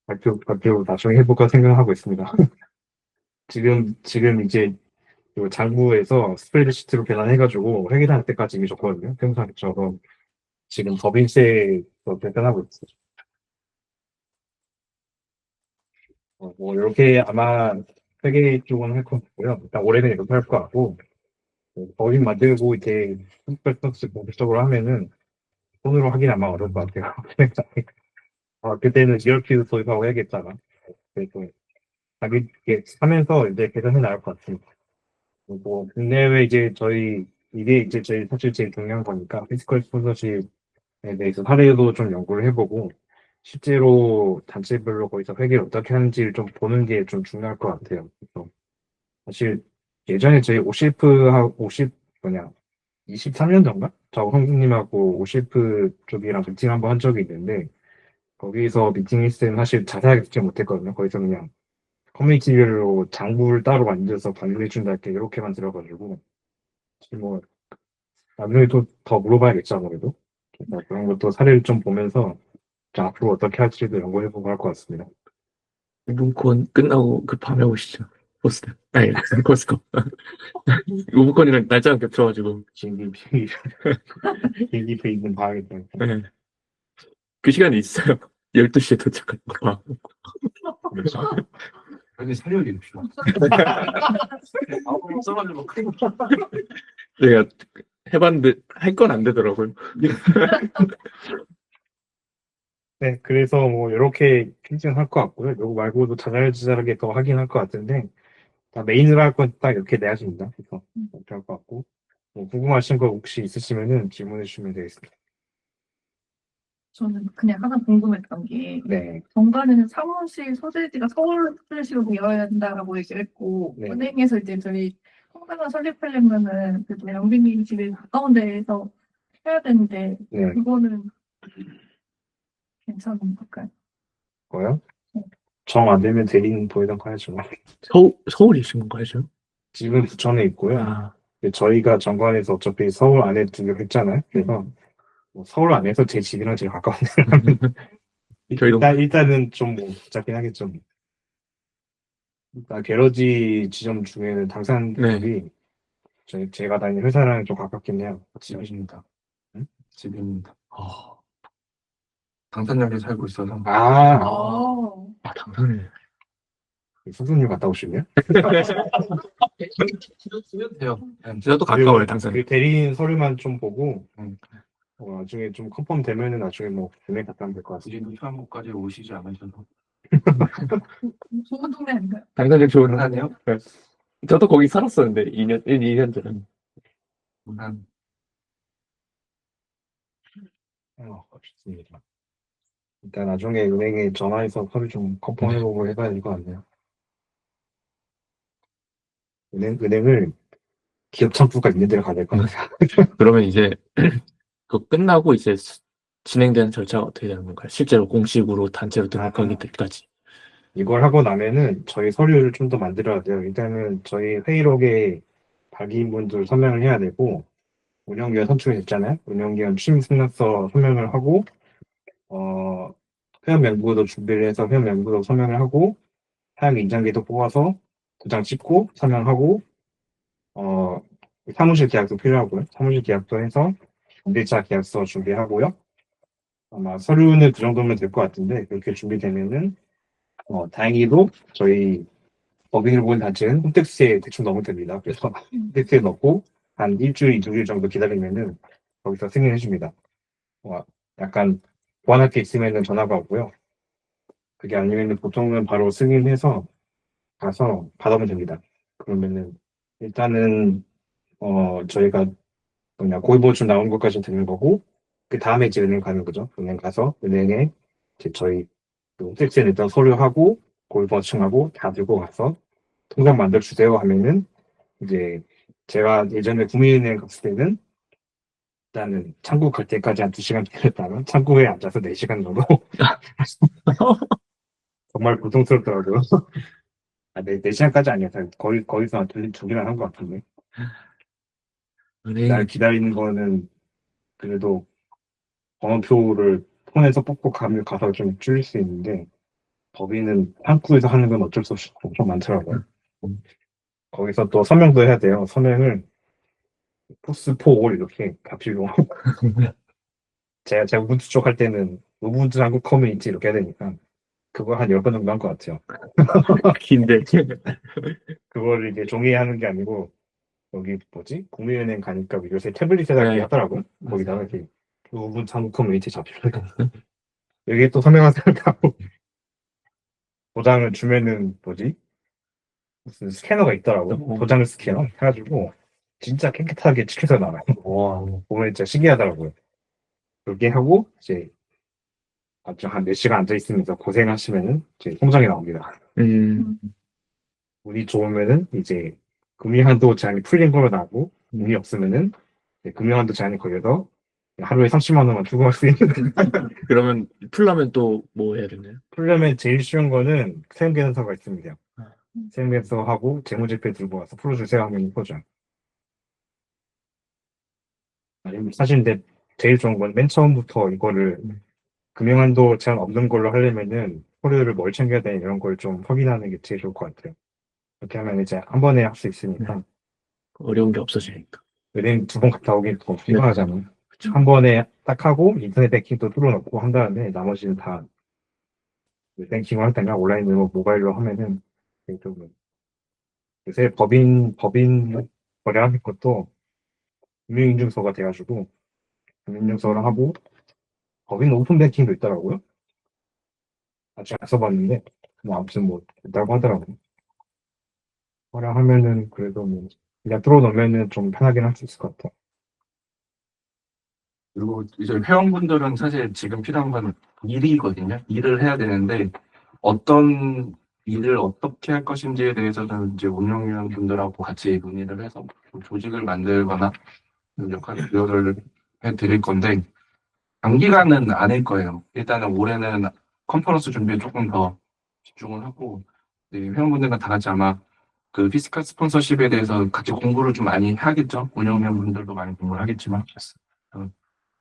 발표 나중에 해볼까 생각하고 있습니다. 지금 이제 요 장부에서 스프레드시트로 계산해가지고 회계할 때까지 이미 줬거든요. 평소에 저거 지금 법인세에서 계산하고 있어요. 뭐 이렇게 아마 회계 쪽은 할 것 같고요. 일단 올해는 이렇게 할 것 같고 법인 만들고 이제 컴플렉스 공식적으로 하면은 손으로 하긴 아마 어려울 것 같아요. 그때는 ERP도 도입하고 해야겠다가 그래서 자기 이게 하면서 이제 개선해 나갈 것 같습니다. 그리고 국내외 이제 이게 이제 사실 제일 중요한 거니까 피지컬 스폰서십에 대해서 사례도 좀 연구를 해보고 실제로 단체별로 거기서 회계를 어떻게 하는지를 좀 보는 게 좀 중요할 것 같아요. 그래서 사실 예전에 저희 오시프하고 23년 전인가? 저 형님하고 오시프 쪽이랑 미팅 한번 한 적이 있는데 거기서 미팅했을 때는 사실 자세하게 듣지 못했거든요. 거기서 그냥 커뮤니티별로 장부를 따로 만들어서 관리해준다 이렇게만 들어가지고 사실 뭐 나중에 또 더 물어봐야겠죠 아무래도. 그래서 그런 것도 사례를 좀 보면서 자, 앞으로 어떻게 할지도 연구해보고 할 것 같습니다. 우브콘 끝나고 그 밤에 오시죠. 포스트. 아니, 포스코. 우브콘이랑 날짜가 겹쳐가지고. 비행기 페이는 봐야겠다. 네. 그 시간이 있어요. 12시에 도착할 거. 그렇죠. 근데 살려야 됩시다. 써가지고 내가 해봤는데 할 건 안 되더라고요. 네, 그래서 뭐 이렇게 필증할 것 같고요. 이거 말고도 자잘자잘하게 더 하긴 할 것 같은데 다 메인으로 할 건 딱 이렇게 내야집니다. 그래서 이렇게 할 것 같고 뭐 궁금하신 거 혹시 있으시면은 질문해 주시면 되겠습니다. 저는 그냥 하나 궁금했던 게 네, 정관에는 사무실 소재지가 서울시로 된다라고 얘기를 했고 네. 은행에서 이제 저희 통장을 설립하려면은 그 영빈님 집에 가까운 데에서 해야 되는데 네, 그거는 괜찮은 걸까요? 뭐요? 정 안 되면 대리인 보이던 거 하죠. 서울이신 건가요, 지금? 집은 부천에 있고요. 아, 근데 저희가 정관에서 어차피 서울 안에 등록 했잖아요. 그래서 뭐 서울 안에서 제 집이랑 제일 가까운 데를 하면 저희도 일단은 좀 뭐 복잡긴 하겠죠. 일단 게러지 지점 중에는 당산 네. 쪽이 제가 다니는 회사랑 좀 가깝긴 해요. 집입니다. 응? 집입니다. 어, 당산역에 살고 있어서. 아, 당선을. 수수님 갔다 오시네요? 쓰면 돼요. 저도 가까워요, 당선. 그 대리인 서류만 좀 보고 음. 나중에 좀 컨펌 되면은 나중에 뭐 분명히 갔다 오면 될 것 같습니다. 이제 휴양국까지 오시지 않으셔서. 좋은 동네 아닌가요? 당선역 좋은 부산이요? 네. 저도 거기 살았었는데 2년 전에. 부산. 좋습니다. 일단 나중에 은행에 전화해서 서류 좀 컨펌해보고 해봐야 될 것 같네요. 은행을 기업 창구가 있는 데로 가야 될 것 같아요. 그러면 이제 그 끝나고 이제 진행되는 절차가 어떻게 되는 건가요? 실제로 공식으로 단체로 등록하기 때까지. 이걸 하고 나면은 저희 서류를 좀 더 만들어야 돼요. 일단은 저희 회의록에 발기인분들 서명을 해야 되고, 운영기관 선출이 됐잖아요. 운영기관 취임 승낙서 서명을 하고, 회원 명부도 준비를 해서 회원 명부도 서명을 하고, 사용 인장기도 뽑아서 도장 찍고 서명하고, 사무실 계약도 필요하고요. 사무실 계약도 해서 임대차 계약서 준비하고요. 아마 서류는 그 정도면 될 것 같은데, 그렇게 준비되면은, 다행히도 저희 법인을 보는 단체는 홈택스에 대충 넣으면 됩니다. 그래서 홈택스에 넣고 한 일주일, 2주일 정도 기다리면은 거기서 승인해 줍니다. 약간 보완할 게 있으면은 전화가 오고요. 그게 아니면은 보통은 바로 승인해서 가서 받아오면 됩니다. 그러면은 일단은 저희가 고위보증 나온 것까지 되는 거고, 그 다음에 이제 은행 가는 거죠. 은행 가서 은행에 이제 저희 그 홈택스에 냈던 서류하고 고위보증하고 다 들고 가서 통장 만들어 주세요 하면은 이제 제가 예전에 국민은행 갔을 때는 일단은 창구 갈 때까지 한 2시간 기다렸다가 창구에 앉아서 4시간 정도 정말 고통스럽더라고요. 아, 4시간까지 아니었어요. 거기서 한 2시간 한 것 같은데. 날 은행 기다리는 거는 그래도 번호표를 폰에서 뽑고 가서 좀 줄일 수 있는데, 법인은 창구에서 하는 건 어쩔 수 없이 엄청 많더라고요. 거기서 또 서명도 해야 돼요. 서명을 포스포 이렇게 다 필요. 제가 우분투 쪽 할 때는 우분투 한국 커뮤니티 이렇게 해야 되니까 그거 한 10번 정도 한 것 같아요. 긴데. 그걸 이제 종이에 하는 게 아니고 여기 뭐지? 국민은행 가니까 요새 태블릿에다 이렇게 네. 하더라고요. 거기다가 이렇게 우분투 한국 커뮤니티 잡히고 여기에 또 서명하세요 하고 도장을 주면은 뭐지? 무슨 스캐너가 있더라고요. 도장 스캐너 해가지고 진짜 깨끗하게 찍혀서 나와요. 와, 보면 진짜 신기하더라고요. 그렇게 하고 이제 아주 한 4시간 앉아있으면서 고생하시면은 이제 통장이 나옵니다. 운이 좋으면은 이제 금융한도 제한이 풀린 걸로 나고, 운이 없으면은 이제 금융한도 제한이 걸려서 하루에 30만 원만 투구할 수 있는. 그러면 풀려면 또 뭐 해야 되나요? 풀려면 제일 쉬운 거는 세무계산서가 있습니다. 세무계산서 하고 재무제표 들고 와서 풀어주세요 하면 풀어줘요. 아니면 사실 근데 제일 좋은 건 맨 처음부터 이거를 금융한도 제한 없는 걸로 하려면은 서류를 뭘 챙겨야 되냐 이런 걸 좀 확인하는 게 제일 좋을 것 같아요. 이렇게 하면 이제 한 번에 할 수 있으니까. 어려운 게 없어지니까. 은행 2번 갔다 오기 더 피곤하잖아요. 한 번에 딱 하고 인터넷 뱅킹도 뚫어놓고 한 다음에 나머지는 다 뱅킹을 할 때나 온라인으로 모바일로 하면은 좀 요새 법인 거래하는 것도 금융인증서가 돼가지고 금융인증서를 하고 법인 오픈 뱅킹도 있더라고요. 아직 안 써봤는데 뭐 아무튼 뭐 있다고 하더라고요. 거래하면은 그래도 뭐 그냥 뚫어놓으면은 좀 편하긴 할 수 있을 것 같아요. 그리고 이제 회원분들은 사실 지금 필요한 건 일이거든요. 일을 해야 되는데 어떤 일을 어떻게 할 것인지에 대해서는 이제 운영위원분들하고 같이 논의를 해서 좀 조직을 만들거나 역할을 부여를 해드릴 건데 단기간은 아닐 거예요. 일단은 올해는 컨퍼런스 준비에 조금 더 집중을 하고 회원분들과 다 같이 아마 그 피스칼 스폰서십에 대해서 같이 공부를 좀 많이 하겠죠. 운영위원분들도 많이 공부를 하겠지만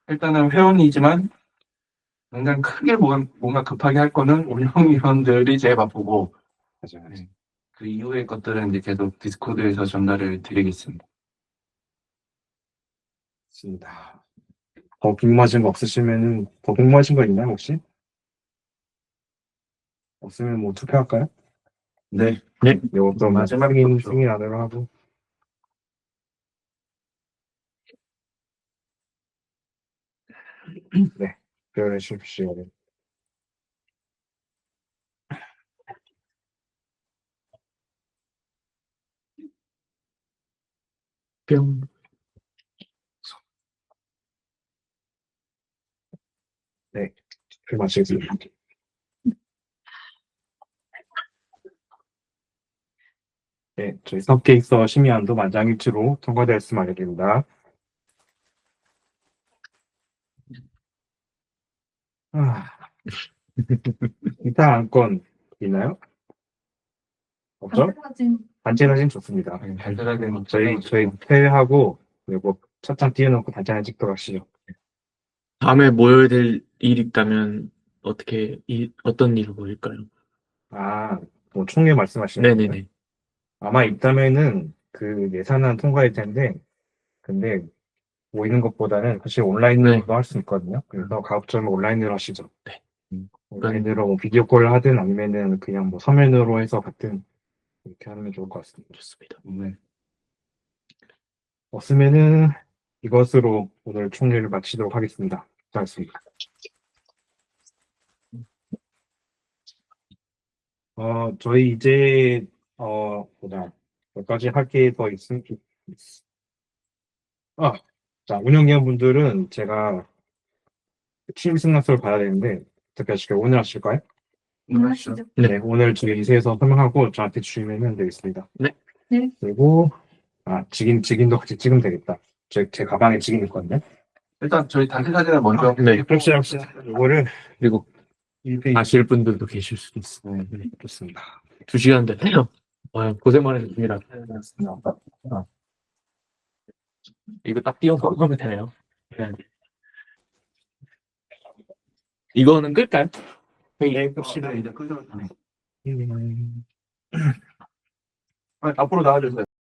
일단은 회원이지만 당장 크게 뭔가 급하게 할 거는 운영위원들이 제일 바쁘고 맞아요. 그 이후의 것들은 이제 계속 디스코드에서 전달을 드리겠습니다. 맞습니다. 더 궁금하신 거 없으시면은 더 궁금하신 거 있나요 혹시? 없으면 뭐 투표할까요? 네. 이것도 마지막 승인 투표. 승인 안으로 하고. 네, 표현해 주십시오. 뿅. 표 마치겠습니다. 네, 저희 섭케이서 심의안도 만장일치로 통과되었음을 알려드립니다. 이상 안건 있나요? 없죠? 사진 단체 사진 좋습니다. 발달하는 저희 회의하고 그리고 첫장 띄워놓고 단체 사진 찍도록 하시죠. 다음에 모여야 될 일이 있다면 어떤 일을 모일까요? 뭐 총회 말씀하시는 거예요? 네네네. 아마 있다면은 그 예산안 통과일 텐데, 근데 모이는 것보다는 사실 온라인으로도 할 수 있거든요. 그래서 가급적이면 온라인으로 하시죠. 네. 온라인으로 뭐 비디오 콜을 하든 아니면은 그냥 뭐 서면으로 해서 같은 이렇게 하면 좋을 것 같습니다. 좋습니다. 네. 없으면은 이것으로 오늘 총회를 마치도록 하겠습니다. 수고하셨습니다. 저희 이제 몇 가지 할 게 더 있습니다. 자, 운영위원분들은 제가 팀 승낙서를 받아야 되는데 어떻게 하실까요? 오늘 하실까요? 하시죠. 네, 오늘 저희 이세에서 설명하고 저한테 주시면 되겠습니다. 네. 네. 그리고 직인도 같이 찍으면 되겠다. 제 가방에 직인 있거든요. 일단 저희 단체 사진을 먼저 네. 합시다. 이거를 그리고 1페이지. 아실 분들도 계실 수도 있어요. 네, 좋습니다. 2시간 됐네요. 고생 많으셨습니다. 이거 딱 띄워 먹으면 되네요. 네. 이거는 끌까요? 네, 합시다. 이제 끄죠. 음. 앞으로 나와주세요.